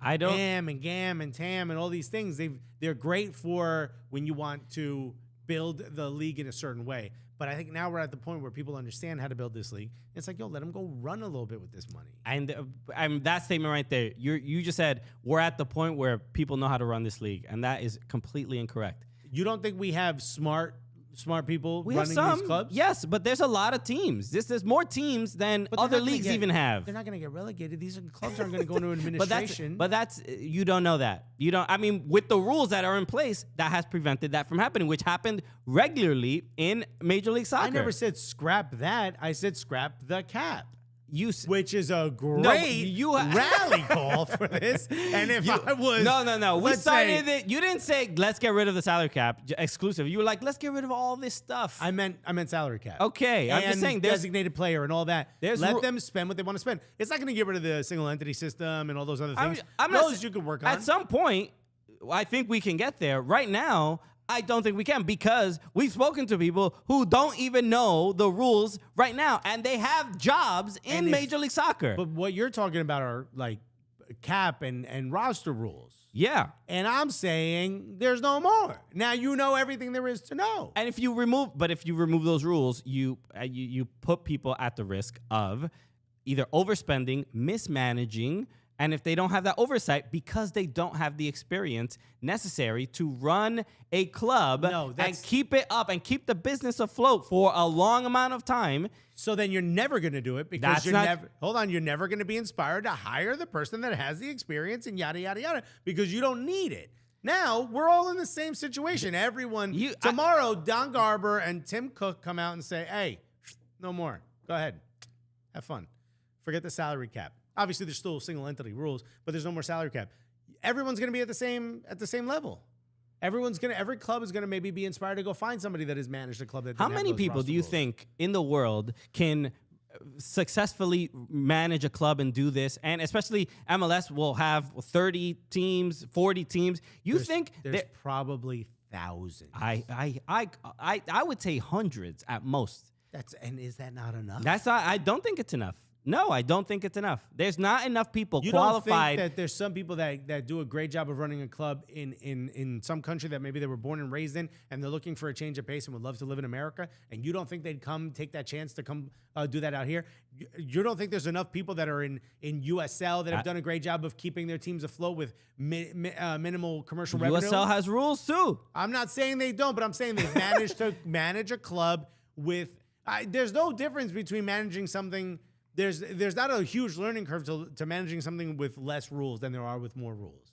I don't. AM and GAM and TAM and all these things, they're great for when you want to build the league in a certain way. But I think now we're at the point where people understand how to build this league. It's like, yo, let them go run a little bit with this money. And that statement right there, you just said we're at the point where people know how to run this league, and that is completely incorrect. You don't think we have smart smart people We have running some, these clubs? yes, but there's a lot of teams. There's more teams than But they're other not gonna leagues get- even have. They're not going to get relegated. These clubs aren't going to go into But administration. that's you don't know that. You don't. I mean, with the rules that are in place, that has prevented that from happening, which happened regularly in Major League Soccer. I never said scrap that. I said scrap the cap. Which is a great rally call for this. And if I was... No. We let's started say- it. You didn't say, let's get rid of the salary cap exclusive. You were like, let's get rid of all this stuff. I meant salary cap. Okay, I'm just And saying there's- designated player and all that. there's Let ru- them spend what they want to spend. It's not going to get rid of the single entity system and all those other things. I'm not Those sa- you could work on. At some point, I think we can get there. Right now, I don't think we can because we've spoken to people who don't even know the rules right now, and they have jobs in And if- Major League Soccer. But what you're talking about are like cap and roster rules. Yeah. And I'm saying there's no more. Now you know everything there is to know. And if you remove those rules, you put people at the risk of either overspending, mismanaging, and if they don't have that oversight because they don't have the experience necessary to run a club and keep it up and keep the business afloat for a long amount of time. So then you're never going to do it because That's you're not- never, hold on, you're never going to be inspired to hire the person that has the experience and yada, yada, yada, because you don't need it. Now, we're all in the same situation. Everyone, tomorrow, Don Garber and Tim Cook come out and say, hey, no more. Go ahead. Have fun. Forget the salary cap. Obviously, there's still single entity rules, but there's no more salary cap. Everyone's going to be at the same level. Every club is going to maybe be inspired to go find somebody that has managed a club that. How didn't have many those people roster do you rules. think in the world can successfully manage a club and do this? And especially MLS will have 30 teams, 40 teams. There's probably thousands. I would say hundreds at most. And is that not enough? I don't think it's enough. No, I don't think it's enough. There's not enough people You qualified. don't think that there's some people that do a great job of running a club in some country that maybe they were born and raised in, and they're looking for a change of pace and would love to live in America, and you don't think they'd come take that chance to come do that out here? You don't think there's enough people that are in USL that have done a great job of keeping their teams afloat with minimal commercial revenue? USL has rules too. I'm not saying they don't, but I'm saying they've managed to manage a club with. There's no difference between managing something. There's not a huge learning curve to managing something with less rules than there are with more rules.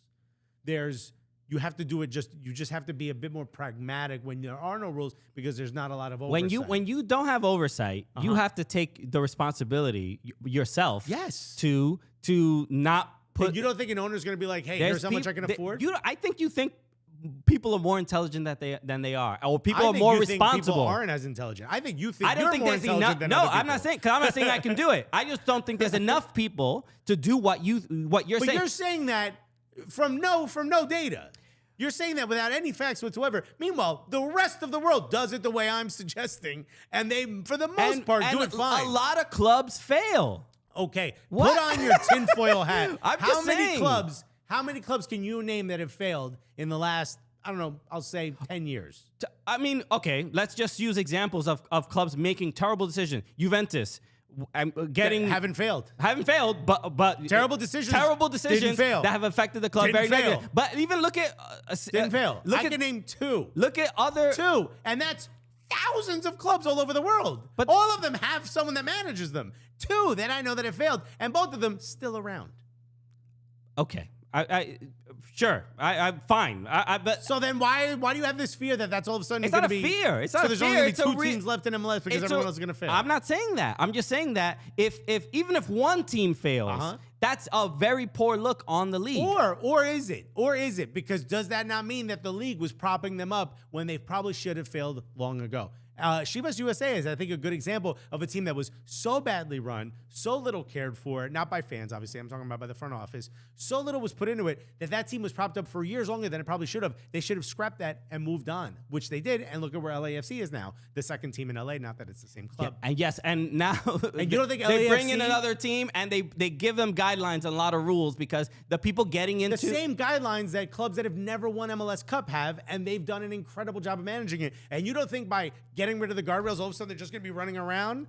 You have to do it you just have to be a bit more pragmatic when there are no rules because there's not a lot of oversight. When you don't have oversight, you have to take the responsibility yourself. Yes. To not put. And you don't think an owner's going to be like, hey, here's how much I can afford? I think you think people are more intelligent than they are, or people are think more you think responsible. People aren't as intelligent. I think you think I don't you're think more there's intelligent enough. than No, other I'm not people. saying because I'm not saying I can do it. I just don't think there's enough people to do what you're But saying. you're saying that from no data. You're saying that without any facts whatsoever. Meanwhile, the rest of the world does it the way I'm suggesting, and they, for the most part, do it fine. A lot of clubs fail. Okay, What? put on your tinfoil hat. I'm How just many saying. clubs? How many clubs can you name that have failed in the last? I don't know. I'll say 10 years. I mean, okay, let's just use examples of clubs making terrible decisions. Juventus, Haven't failed. but Terrible decisions. Didn't fail. that have affected the club Didn't very fail. negatively. But even look at Didn't fail. Look I at can name two. Look at other And that's thousands of clubs all over the world. But all of them have someone that manages them. Two that I know that have failed, and both of them still around. Okay, sure, I'm fine. But So then why do you have this fear that that's all of a sudden It's going not to a be fear. It's not so a there's fear. only It's a two re- teams left in MLS because everyone else is going to fail. I'm not saying that. I'm just saying that if even if one team fails, that's a very poor look on the league. Or is it? Because does that not mean that the league was propping them up when they probably should have failed long ago? Chivas USA is, I think, a good example of a team that was so badly run, so little cared for, not by fans, obviously. I'm talking about by the front office. So little was put into it that team was propped up for years longer than it probably should have. They should have scrapped that and moved on, which they did. And look at where LAFC is now, the second team in LA. Not that it's the same club. And yes, and now And you don't think they bring in LAFC another team and they give them guidelines and a lot of rules because the people getting into the same guidelines that clubs that have never won MLS Cup have, and they've done an incredible job of managing it. And you don't think by getting getting rid of the guardrails, all of a sudden they're just going to be running around.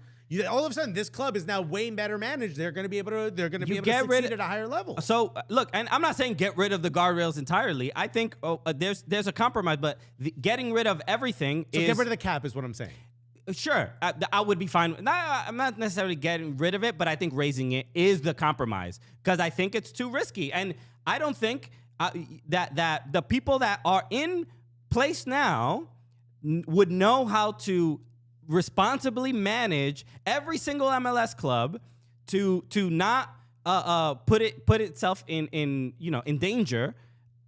All of a sudden, this club is now way better managed. They're going to be able to. They're going to be able to succeed at a higher level. So look, and I'm not saying get rid of the guardrails entirely. I think there's a compromise, but getting rid of everything is get rid of the cap is what I'm saying. Sure, I would be fine. I'm not necessarily getting rid of it, but I think raising it is the compromise because I think it's too risky, and I don't think that the people that are in place now would know how to responsibly manage every single MLS club to not put itself in danger.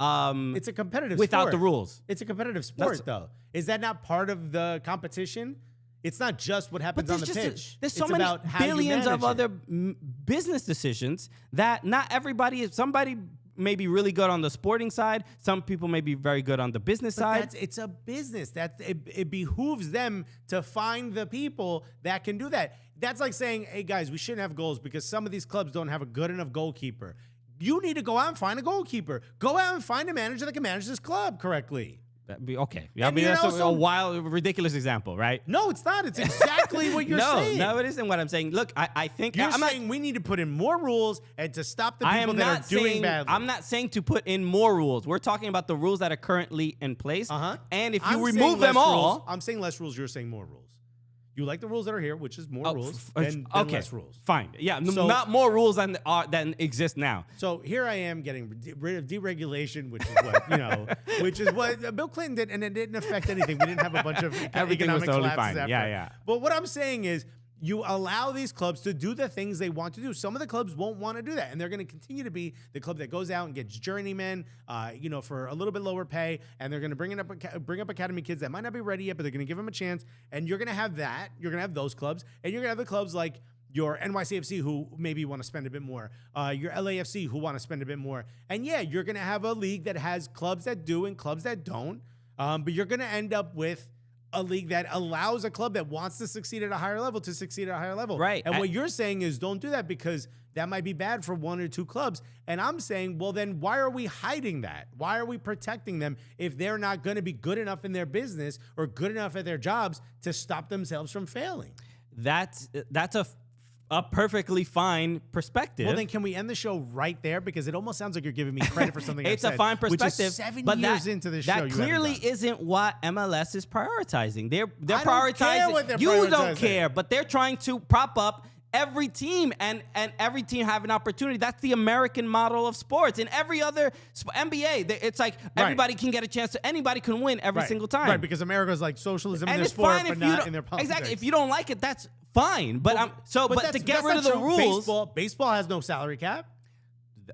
It's a competitive without sport. the rules. It's a competitive sport, though. Is that not part of the competition? It's not just what happens on the pitch. There's so many billions of other business decisions that not everybody is. Somebody may be really good on the sporting side. Some people may be very good on the business side. It's a business. It behooves them to find the people that can do that. That's like saying, hey, guys, we shouldn't have goals because some of these clubs don't have a good enough goalkeeper. You need to go out and find a goalkeeper. Go out and find a manager that can manage this club correctly. That'd be okay. I mean, that's a wild, ridiculous example, right? No, it's not. It's exactly what you're saying. No, it isn't what I'm saying. Look, I think you're saying we need to put in more rules and to stop the people that are doing badly. I'm not saying to put in more rules. We're talking about the rules that are currently in place. And if you remove them all, I'm saying less rules. You're saying more rules. You like the rules that are here, which is more rules than less rules. Fine. Yeah, so, not more rules than exist now. So here I am getting rid of deregulation, which is what, which is what Bill Clinton did, and it didn't affect anything. We didn't have a bunch of everything was totally fine. After. Yeah. But what I'm saying is, you allow these clubs to do the things they want to do. Some of the clubs won't want to do that, and they're going to continue to be the club that goes out and gets journeymen, for a little bit lower pay, and they're going to bring up academy kids that might not be ready yet, but they're going to give them a chance. And you're going to have that. You're going to have those clubs, and you're going to have the clubs like your NYCFC who maybe want to spend a bit more, your LAFC who want to spend a bit more, and yeah, you're going to have a league that has clubs that do and clubs that don't, but you're going to end up with a league that allows a club that wants to succeed at a higher level to succeed at a higher level. Right. And what you're saying is don't do that because that might be bad for one or two clubs. And I'm saying, well, then why are we hiding that? Why are we protecting them if they're not going to be good enough in their business or good enough at their jobs to stop themselves from failing? That's a perfectly fine perspective. Well, then can we end the show right there? Because it almost sounds like you're giving me credit for something It's I've a said, fine perspective. Which is 7 but years into the show. That clearly isn't what MLS is prioritizing. They're prioritizing. Care what they're you prioritizing. Don't care, but they're trying to prop up every team and every team have an opportunity. That's the American model of sports. In every other NBA, it's like everybody can get a chance to, anybody can win every single time. Right, because America's like socialism in and their it's sport, fine but not in their politics. Exactly. If you don't like it, that's fine. But to get rid of the rules. Baseball has no salary cap.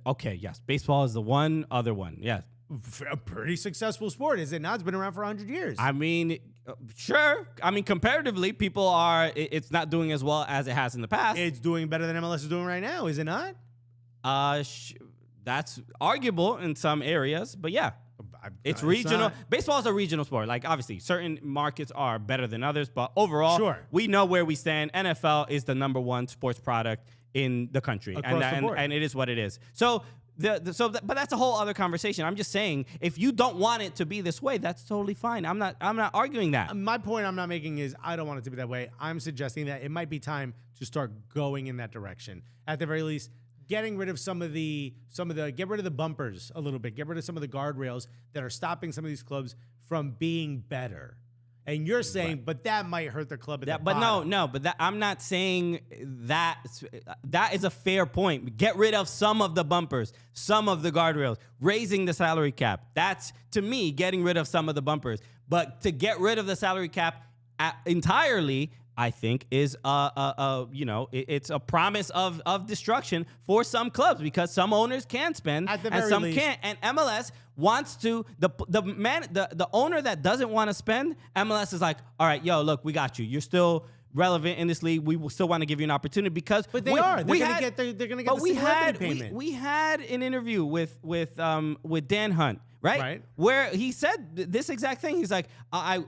Okay, yes. Baseball is the one other one. Yes. A pretty successful sport, is it not? It's been around for 100 years. I mean, sure. I mean, comparatively, it's not doing as well as it has in the past. It's doing better than MLS is doing right now, is it not? That's arguable in some areas, but yeah. It's regional. Baseball is a regional sport. Like, obviously, certain markets are better than others, but overall, we know where we stand. NFL is the #1 sports product in the country, and it is what it is. So, but that's a whole other conversation. I'm just saying, if you don't want it to be this way, that's totally fine. I'm not arguing that. My point I'm not making is I don't want it to be that way. I'm suggesting that it might be time to start going in that direction. At the very least, getting rid of get rid of the bumpers a little bit. Get rid of some of the guardrails that are stopping some of these clubs from being better. And you're saying, but that might hurt the club at the bottom. No, but I'm not saying that. That is a fair point. Get rid of some of the bumpers, some of the guardrails, raising the salary cap. That's, to me, getting rid of some of the bumpers. But to get rid of the salary cap entirely, I think is it's a promise of destruction for some clubs because some owners can spend and some can't. And MLS wants to the owner that doesn't want to spend, MLS is like, all right, yo, look, we got you. You're still relevant in this league. We will still want to give you an opportunity because they're going to get the celebrity payment. We had an interview with Dan Hunt. Right? Where he said this exact thing. He's like,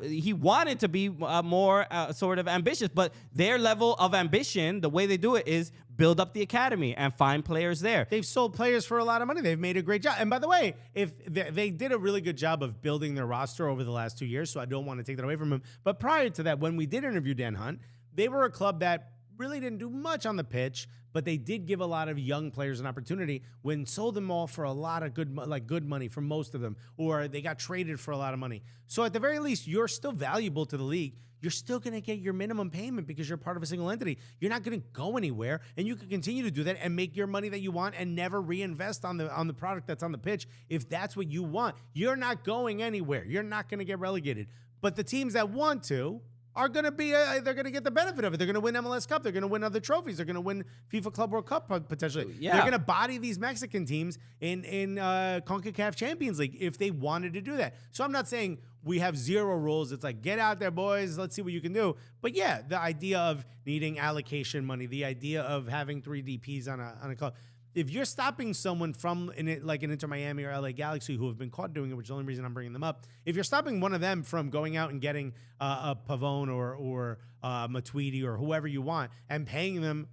he wanted to be more sort of ambitious, but their level of ambition, the way they do it, is build up the academy and find players there. They've sold players for a lot of money. They've made a great job. And by the way, if they did a really good job of building their roster over the last 2 years, so I don't want to take that away from them. But prior to that, when we did interview Dan Hunt, they were a club that really didn't do much on the pitch, but they did give a lot of young players an opportunity when sold them all for a lot of good money for most of them, or they got traded for a lot of money. So at the very least, you're still valuable to the league. You're still going to get your minimum payment because you're part of a single entity. You're not going to go anywhere, and you can continue to do that and make your money that you want and never reinvest on the product that's on the pitch if that's what you want. You're not going anywhere. You're not going to get relegated. But the teams that want to are going to be, they're going to get the benefit of it. They're going to win MLS Cup. They're going to win other trophies. They're going to win FIFA Club World Cup potentially. Yeah. They're going to body these Mexican teams in CONCACAF Champions League if they wanted to do that. So I'm not saying we have zero rules. It's like, get out there, boys. Let's see what you can do. But yeah, the idea of needing allocation money, the idea of having 3 DPs on a club. If you're stopping someone from, like an Inter Miami or LA Galaxy who have been caught doing it, which is the only reason I'm bringing them up, if you're stopping one of them from going out and getting a Pavone or Matuidi or whoever you want and paying them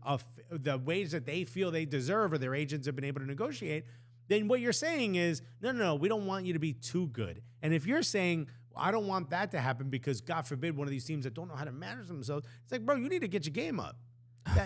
the wage that they feel they deserve or their agents have been able to negotiate, then what you're saying is, no, we don't want you to be too good. And if you're saying, I don't want that to happen because, God forbid, one of these teams that don't know how to manage themselves, it's like, bro, you need to get your game up.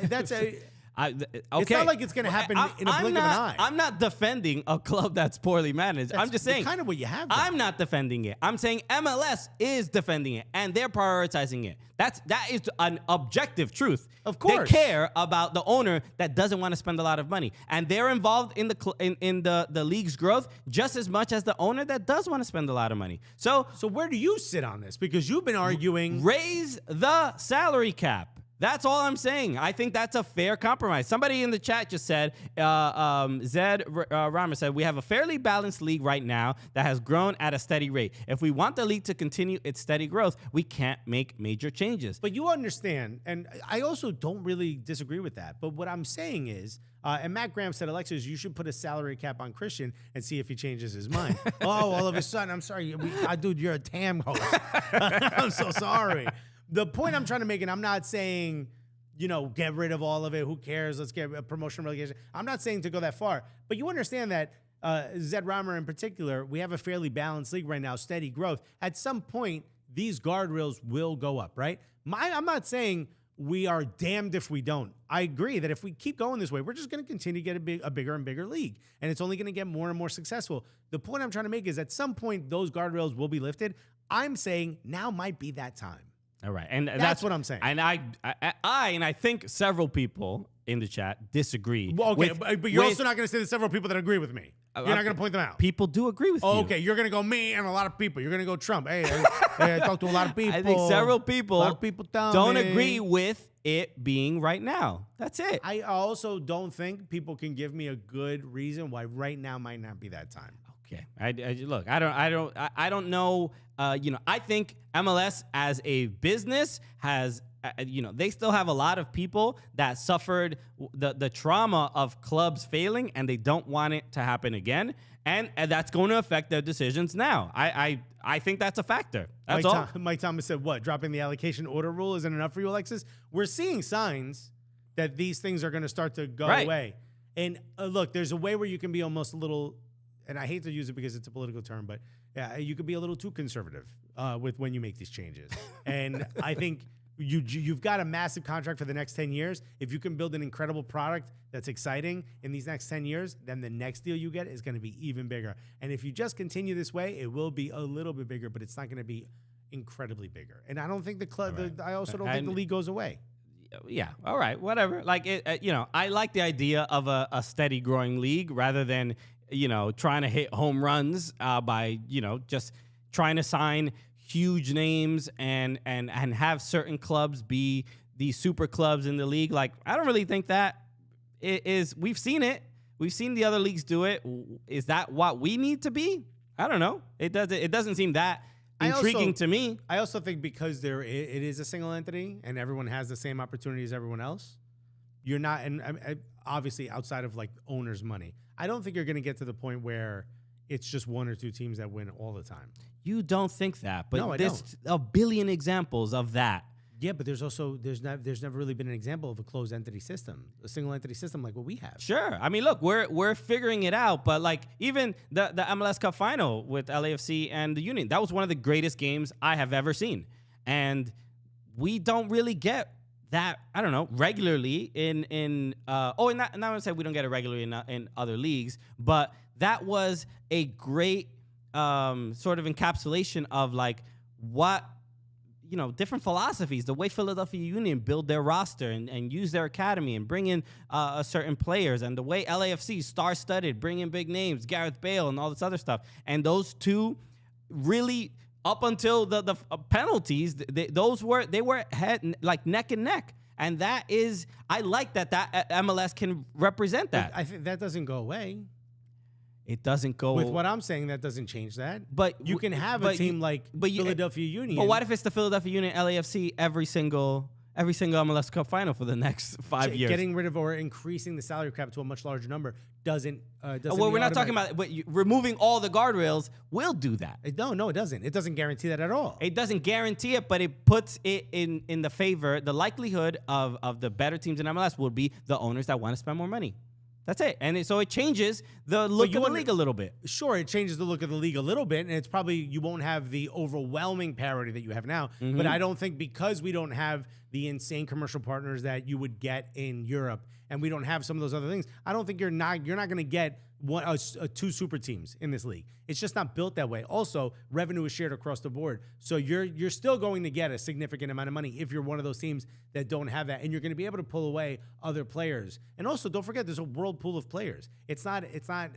That's a... Okay. It's not like it's going to happen in a blink of an eye. I'm not defending a club that's poorly managed. I'm just saying kind of what you have. I'm not defending it. I'm saying MLS is defending it, and they're prioritizing it. That is an objective truth. Of course, they care about the owner that doesn't want to spend a lot of money, and they're involved in the league's growth just as much as the owner that does want to spend a lot of money. So where do you sit on this? Because you've been arguing raise the salary cap. That's all I'm saying. I think that's a fair compromise. Somebody in the chat just said, Zed Rama said, we have a fairly balanced league right now that has grown at a steady rate. If we want the league to continue its steady growth, we can't make major changes. But you understand, and I also don't really disagree with that. But what I'm saying is, and Matt Graham said, Alexis, you should put a salary cap on Christian and see if he changes his mind. All of a sudden, I'm sorry. Dude, you're a TAM host. I'm so sorry. The point I'm trying to make, and I'm not saying, get rid of all of it. Who cares? Let's get a promotion relegation. I'm not saying to go that far. But you understand that, Zed Rama in particular, we have a fairly balanced league right now, steady growth. At some point, these guardrails will go up, right? I'm not saying we are damned if we don't. I agree that if we keep going this way, we're just going to continue to get a bigger and bigger league. And it's only going to get more and more successful. The point I'm trying to make is at some point, those guardrails will be lifted. I'm saying now might be that time. All right, and that's what I'm saying. And I think several people in the chat disagree. Well, okay, but you're also not going to say there's several people that agree with me. You're not going to point them out. People do agree with you. Okay, you're going to go me and a lot of people. You're going to go Trump. Hey, I talked to a lot of people. I think several people don't me. Agree with it being right now. That's it. I also don't think people can give me a good reason why right now might not be that time. Okay. Look, I don't know. I think MLS as a business has, they still have a lot of people that suffered the trauma of clubs failing, and they don't want it to happen again. And that's going to affect their decisions now. I think that's a factor. That's all. Mike Thomas said, what? Dropping the allocation order rule isn't enough for you, Alexis? We're seeing signs that these things are going to start to go away. And look, there's a way where you can be almost a little, and I hate to use it because it's a political term, but yeah, you could be a little too conservative with when you make these changes. And I think you've got a massive contract for the next 10 years. If you can build an incredible product that's exciting in these next 10 years, then the next deal you get is going to be even bigger. And if you just continue this way, it will be a little bit bigger, but it's not going to be incredibly bigger. And I don't think the club, I also don't think the league goes away. Yeah. All right. Whatever. Like, I like the idea of a steady growing league rather than, trying to hit home runs by, just trying to sign huge names and have certain clubs be the super clubs in the league. Like, I don't really think that is, we've seen it. We've seen the other leagues do it. Is that what we need to be? I don't know. It doesn't seem that intriguing to me. I also think because it is a single entity and everyone has the same opportunity as everyone else, you're not, and obviously outside of like owners' money, I don't think you're going to get to the point where it's just one or two teams that win all the time. You don't think that, but no, there's a billion examples of that. Yeah, but there's never really been an example of a closed entity system, a single entity system like what we have. Sure. I mean, look, we're figuring it out, but like even the MLS Cup final with LAFC and the Union, that was one of the greatest games I have ever seen. And we don't really get that, I don't know, regularly and not to say we don't get it regularly in other leagues, but that was a great sort of encapsulation of like what, you know, different philosophies, the way Philadelphia Union build their roster and use their academy and bring in certain players, and the way LAFC star-studded, bring in big names, Gareth Bale and all this other stuff. And those two really, up until the penalties, they were like neck and neck. And that is, I like that MLS can represent that. I think that doesn't go away. It doesn't go with what I'm saying. That doesn't change that. But you can have a team like Philadelphia Union. But what if it's the Philadelphia Union LAFC every single MLS Cup final for the next 5 years? Getting rid of or increasing the salary cap to a much larger number doesn't. Well, we're not talking about. But removing all the guardrails will do that. No, it doesn't. It doesn't guarantee that at all. It doesn't guarantee it, but it puts it in the favor. The likelihood of the better teams in MLS would be the owners that want to spend more money. That's it. And so it changes the look of the league a little bit. Sure, it changes the look of the league a little bit, and it's probably you won't have the overwhelming parity that you have now. Mm-hmm. But I don't think because we don't have the insane commercial partners that you would get in Europe, and we don't have some of those other things, I don't think you're not going to get two super teams in this league. It's just not built that way. Also, revenue is shared across the board. So you're still going to get a significant amount of money if you're one of those teams that don't have that. And you're going to be able to pull away other players. And also, don't forget, there's a world pool of players. It's not,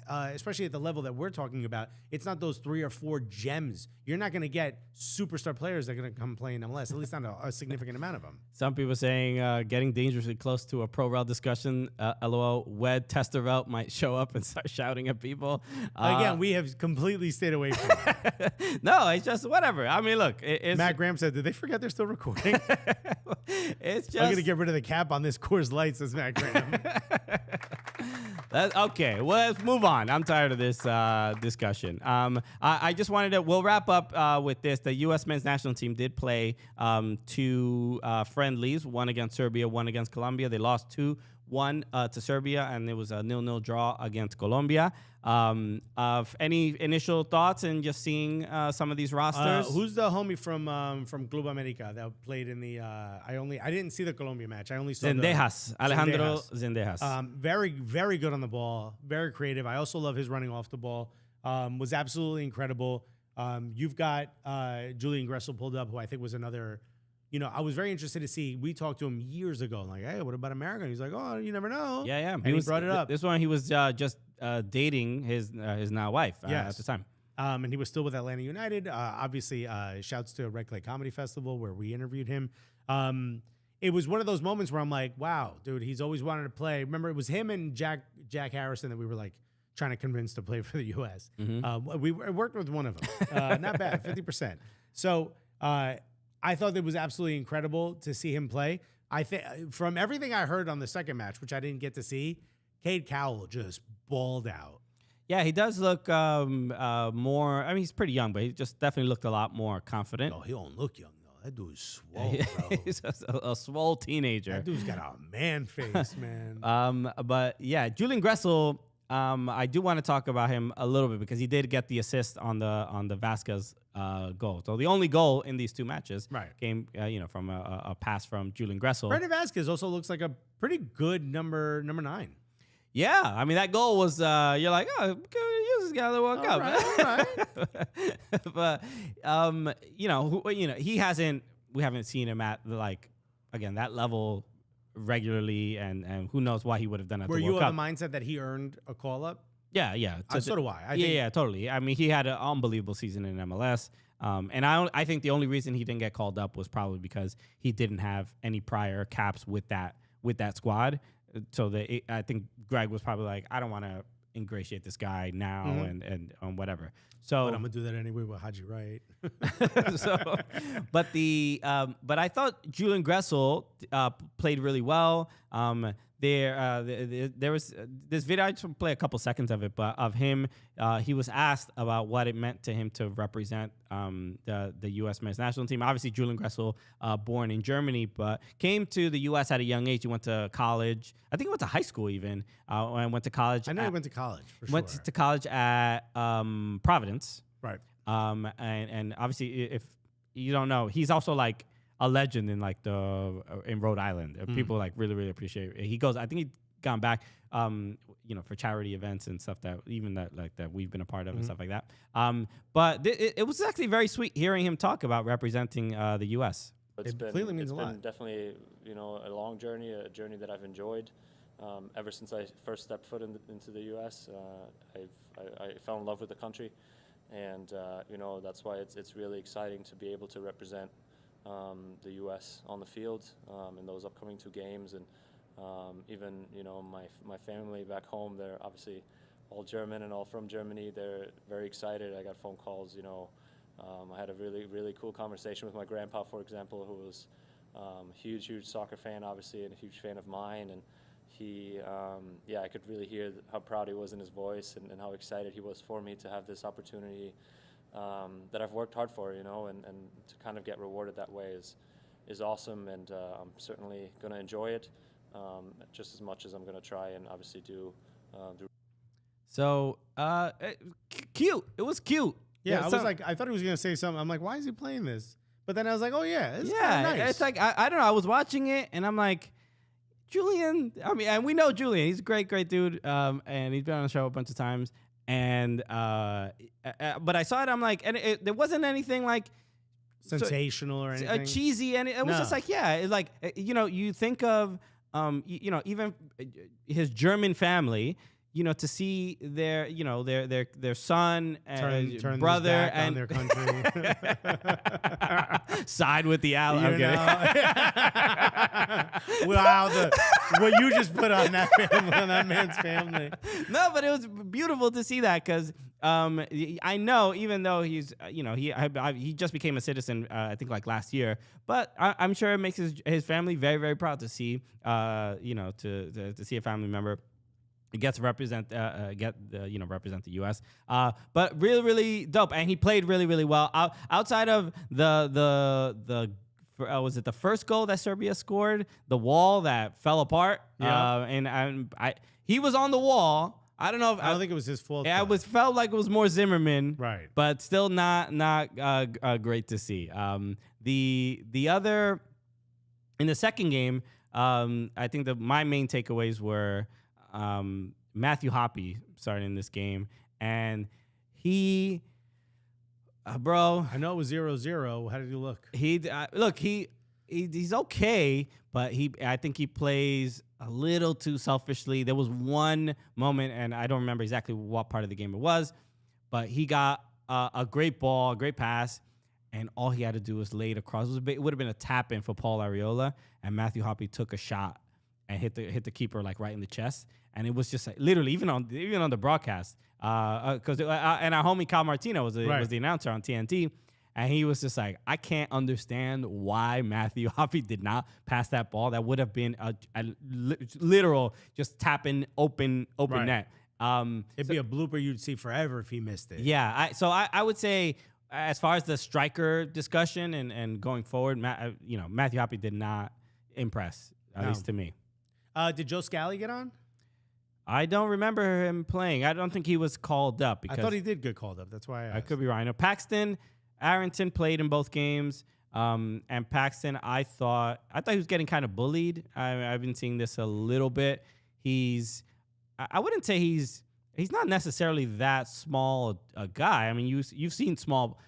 especially at the level that we're talking about, it's not those 3 or 4 gems. You're not going to get superstar players that are going to come play in MLS, at least not a significant amount of them. Some people saying getting dangerously close to a Pro-rel discussion. LOL, Wed Testerelt might show up and start shouting at people. Again, we have completely stayed away from it. No, it's just whatever. I mean, look. Matt Graham said, did they forget they're still recording? It's just. I'm going to get rid of the cap on this Coors Light, says Matt Graham. Okay, well, let's move on. I'm tired of this discussion. I just wanted to, we'll wrap up with this. The U.S. men's national team did play 2 friendlies, one against Serbia, one against Colombia. They lost 2-1 to Serbia, and it was a 0-0 draw against Colombia. Any initial thoughts and just seeing some of these rosters? Who's the homie from Club America that played in the? I didn't see the Colombia match. I only saw Alejandro Zendejas. Very, very good on the ball. Very creative. I also love his running off the ball. Was absolutely incredible. You've got Julian Gressel pulled up, who I think was another. You know, I was very interested to see. We talked to him years ago. I'm like, hey, what about America? And he's like, oh, you never know. Yeah. And he brought it up. This one, he was just dating his now wife at the time. And he was still with Atlanta United. Obviously, shouts to Red Clay Comedy Festival where we interviewed him. It was one of those moments where I'm like, wow, dude, he's always wanted to play. Remember, it was him and Jack Harrison that we were like trying to convince to play for the U.S. Mm-hmm. We worked with one of them. Not bad, 50%. So I thought it was absolutely incredible to see him play. I think from everything I heard on the second match, which I didn't get to see, Cade Cowell just balled out. Yeah, he does look more. I mean, he's pretty young, but he just definitely looked a lot more confident. No, he don't look young though. That dude's swole, bro. He's a swole teenager. That dude's got a man face, man. But yeah, Julian Gressel. I do want to talk about him a little bit because he did get the assist on the Vasquez goal. So the only goal in these 2 matches came, from a pass from Julian Gressel. Brandon Vasquez also looks like a pretty good number 9. Yeah, I mean that goal was you're like, oh, use this guy to World Cup. All right. But he hasn't. We haven't seen him at that level regularly, and who knows why he would have done it. Were you of the mindset that he earned a call up? Yeah. So do I. Yeah, totally. I mean, he had an unbelievable season in MLS, and I think the only reason he didn't get called up was probably because he didn't have any prior caps with that squad. So I think Greg was probably like, I don't want to ingratiate this guy now and whatever. So but I'm gonna do that anyway with Haji Wright. But I thought Julian Gressel played really well. there was this video. I just play a couple seconds of it, but of him, he was asked about what it meant to him to represent the U.S. men's national team. Obviously, Julian Gressel, born in Germany, but came to the U.S. at a young age. He went to college. I think he went to high school even, and went to college. I know he went to college, for went sure. to college at Providence. Right. And obviously, if you don't know, he's also like a legend in like in Rhode Island. People like really appreciate it. He goes, I think he'd gone back, for charity events and stuff that we've been a part of and stuff like that. But it was actually very sweet hearing him talk about representing the U.S. It clearly means a lot. It's been definitely, a long journey, a journey that I've enjoyed. Ever since I first stepped foot into the U.S., I fell in love with the country. And, that's why it's really exciting to be able to represent the U.S. on the field in those upcoming 2 games. And even, my family back home, they're obviously all German and all from Germany. They're very excited. I got phone calls, I had a really cool conversation with my grandpa, for example, who was a huge soccer fan, obviously, and a huge fan of mine. And he, I could really hear how proud he was in his voice and how excited he was for me to have this opportunity that I've worked hard for, and to kind of get rewarded that way is awesome. And I'm certainly going to enjoy it just as much as I'm going to try and obviously do. So, cute. It was cute. Yeah, I thought he was going to say something. I'm like, why is he playing this? But then I was like, oh, yeah, it's nice. It's like, I don't know. I was watching it, and I'm like, Julian, and we know Julian. He's a great dude, and he's been on the show a bunch of times. And but I saw it, I'm like, and there wasn't anything like sensational or anything cheesy, and it was just like, yeah, it's like, you think of even his German family. To see their son and turn brother and and their country side with the ally. Wow, what you just put on that family, on that man's family. No, but it was beautiful to see that because I know, even though he's he just became a citizen, I think like last year, but I'm sure it makes his family very proud to see to see a family member. He gets to represent represent the U.S. But really dope, and he played really well. Outside of was it the first goal that Serbia scored? The wall that fell apart. Yeah. He was on the wall. I don't know if I don't think it was his fault. Yeah, felt like it was more Zimmerman. Right. But still not great to see. The other in the second game, I think my main takeaways were. Matthew Hoppe started in this game, and he, bro. I know it was 0-0. How did he look? He's okay, but I think he plays a little too selfishly. There was one moment, and I don't remember exactly what part of the game it was, but he got a great ball, a great pass, and all he had to do was lay it across. It would have been a tap in for Paul Arriola, and Matthew Hoppe took a shot and hit the keeper like right in the chest, and it was just like literally even on the broadcast, because and our homie Cal Martino was the announcer on TNT, and he was just like, I can't understand why Matthew Hoppe did not pass that ball. That would have been a literal just tapping open net. It'd be a blooper you'd see forever if he missed it. Yeah, I would say as far as the striker discussion and going forward, Matthew Hoppe did not impress at least to me. Did Joe Scally get on? I don't remember him playing. I don't think he was called up. Because I thought he did get called up. That's why I asked. I could be wrong. I know Paxton Arrington played in both games. And Paxton, I thought he was getting kind of bullied. I've been seeing this a little bit. I wouldn't say he's not necessarily that small a guy. I mean, you've seen small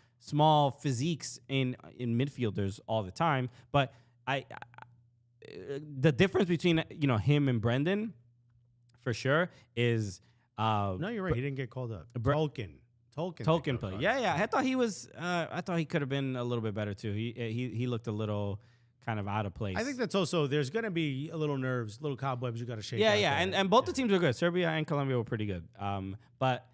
physiques in midfielders all the time, but the difference between him and Brendan, for sure, is no, you're right. He didn't get called up. Tolkien played. Yeah. I thought he was. I thought he could have been a little bit better too. He looked a little kind of out of place. I think that's also there's going to be a little nerves, little cobwebs you got to shake. Yeah. And both the teams were good. Serbia and Colombia were pretty good. But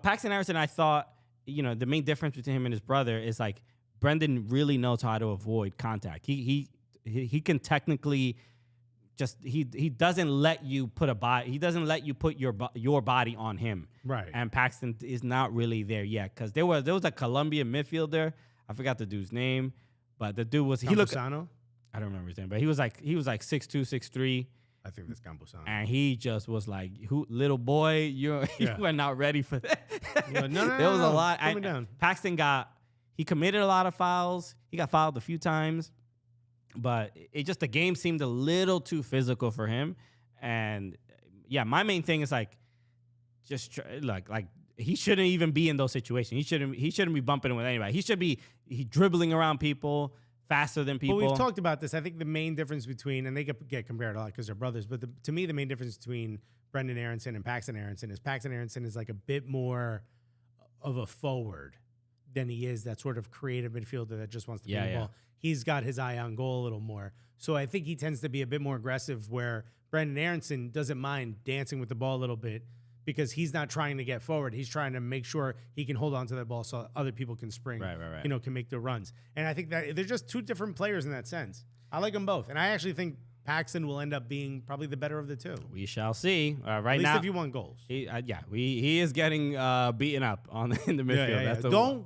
Paxton Arrington, I thought the main difference between him and his brother is like Brendan really knows how to avoid contact. He can technically he doesn't let you put he doesn't let you put your body on him. Right. And Paxton is not really there yet, because there was a Colombian midfielder. I forgot the dude's name, but the dude was, he looked, I don't remember his name, but he was like 6'2", 6'3". I think that's Campuzano. And he just was like, little boy, you are not ready for that. No, there was a lot. Put me down. Paxton he committed a lot of fouls. He got fouled a few times, but the game seemed a little too physical for him. And yeah, my main thing is like, he shouldn't even be in those situations. He shouldn't be bumping with anybody. He should be dribbling around people faster than people. But we've talked about this. I think the main difference between, and they get compared a lot because they're brothers, but to me, the main difference between Brendan Aronson and Paxton Aronson is like a bit more of a forward than he is that sort of creative midfielder that just wants to play the ball. He's got his eye on goal a little more. So I think he tends to be a bit more aggressive, where Brendan Aronson doesn't mind dancing with the ball a little bit, because he's not trying to get forward. He's trying to make sure he can hold on to that ball so other people can spring, right. Can make their runs. And I think that they're just two different players in that sense. I like them both. And I actually think Paxton will end up being probably the better of the two. We shall see. Right At now, least if you want goals. He is getting beaten up in the midfield. Don't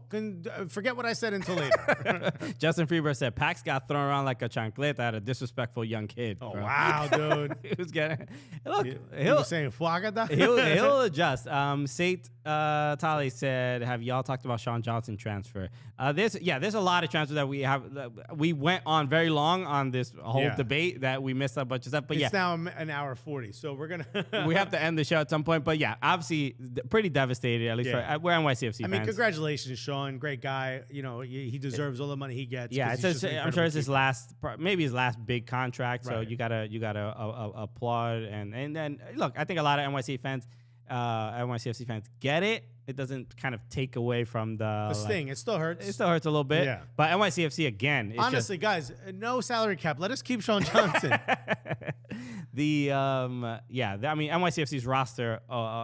forget what I said until later. Justin Freeberg said Pax got thrown around like a chancleta at a disrespectful young kid. Oh, bro. Wow, dude. He was getting look. He was saying Fuagada. he'll adjust. Sate Tali said, "Have y'all talked about Sean Johnson transfer?" There's a lot of transfers that we have. We went on very long on this whole debate that we missed a bunch of stuff. But it's now an hour 40, so we're gonna we have to end the show at some point. But yeah, obviously pretty devastated. At least we're NYCFC fans. I mean, congratulations, Sean. Great guy. He deserves all the money he gets. Yeah, I'm sure it's his last, maybe his last big contract. So you gotta applaud and then look. I think a lot of NYCFC fans get it. It doesn't kind of take away from the sting. It still hurts. It still hurts a little bit. Yeah. But NYCFC again. Honestly, guys, no salary cap. Let us keep Sean Johnson. NYCFC's roster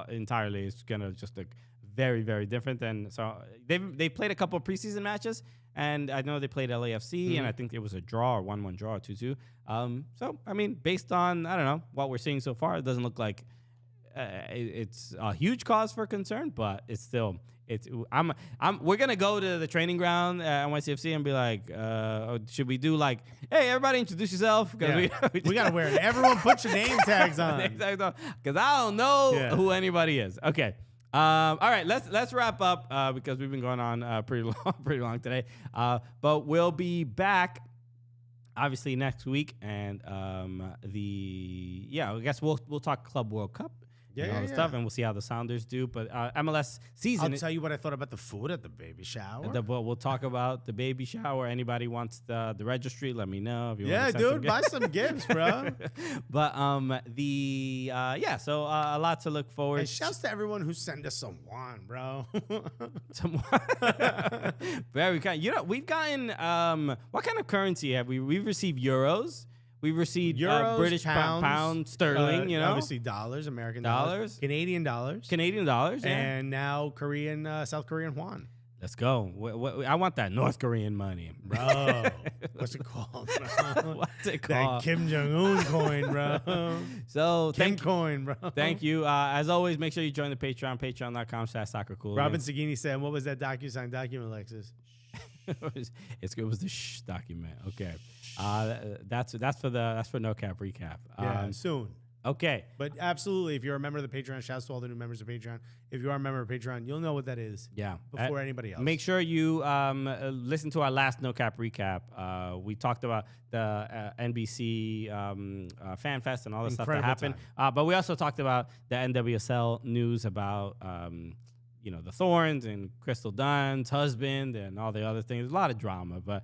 entirely is gonna just look very, very different. And so they played a couple of preseason matches, and I know they played LAFC, and I think it was a draw, or 1-1 draw, or 2-2. So I mean, based on what we're seeing so far, it doesn't look like it's a huge cause for concern, but it's still we're gonna go to the training ground at NYCFC and be like, should we do like, hey, everybody introduce yourself, because we gotta wear it. Everyone put your name tags on, because I don't know who anybody is. Okay. All right, let's wrap up because we've been going on pretty long today. But we'll be back obviously next week, and I guess we'll talk Club World Cup. Stuff, and we'll see how the Sounders do. But MLS season. I'll tell you what I thought about the food at the baby shower. We'll talk about the baby shower. Anybody wants the registry, let me know. If you want to dude, buy some gifts, bro. But so a lot to look forward. And shouts to everyone who sent us some wine, bro. Some wine. Very kind. We've gotten what kind of currency have we? We've received euros. We've received euros, British pound, sterling, obviously dollars, American dollars, Canadian dollars, and now South Korean won. Let's go. I want that North Korean money, bro. What's it called, bro? What's it called? That Kim Jong-un coin, bro. So coin, bro. Thank you. As always, make sure you join the Patreon, patreon.com/soccercooligans. Robin Sagini said, "What was that DocuSign document, Alexis?" It was the shh document. Okay. That's for No Cap Recap. Soon. Okay. But absolutely, if you're a member of the Patreon, shouts to all the new members of Patreon. If you are a member of Patreon, you'll know what that is. Yeah. Before anybody else. Make sure you listen to our last No Cap Recap. We talked about the NBC Fan Fest and all the stuff that happened. But we also talked about the NWSL news about the Thorns and Crystal Dunn's husband and all the other things. There's a lot of drama, but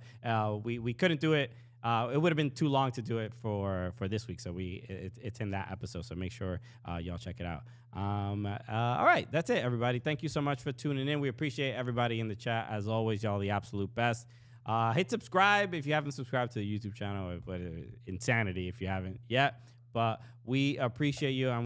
we couldn't do it. It would have been too long to do it for this week, so it's in that episode. So make sure y'all check it out. All right, that's it, everybody. Thank you so much for tuning in. We appreciate everybody in the chat as always. Y'all the absolute best. Hit subscribe if you haven't subscribed to the YouTube channel. But insanity if you haven't yet. But we appreciate you.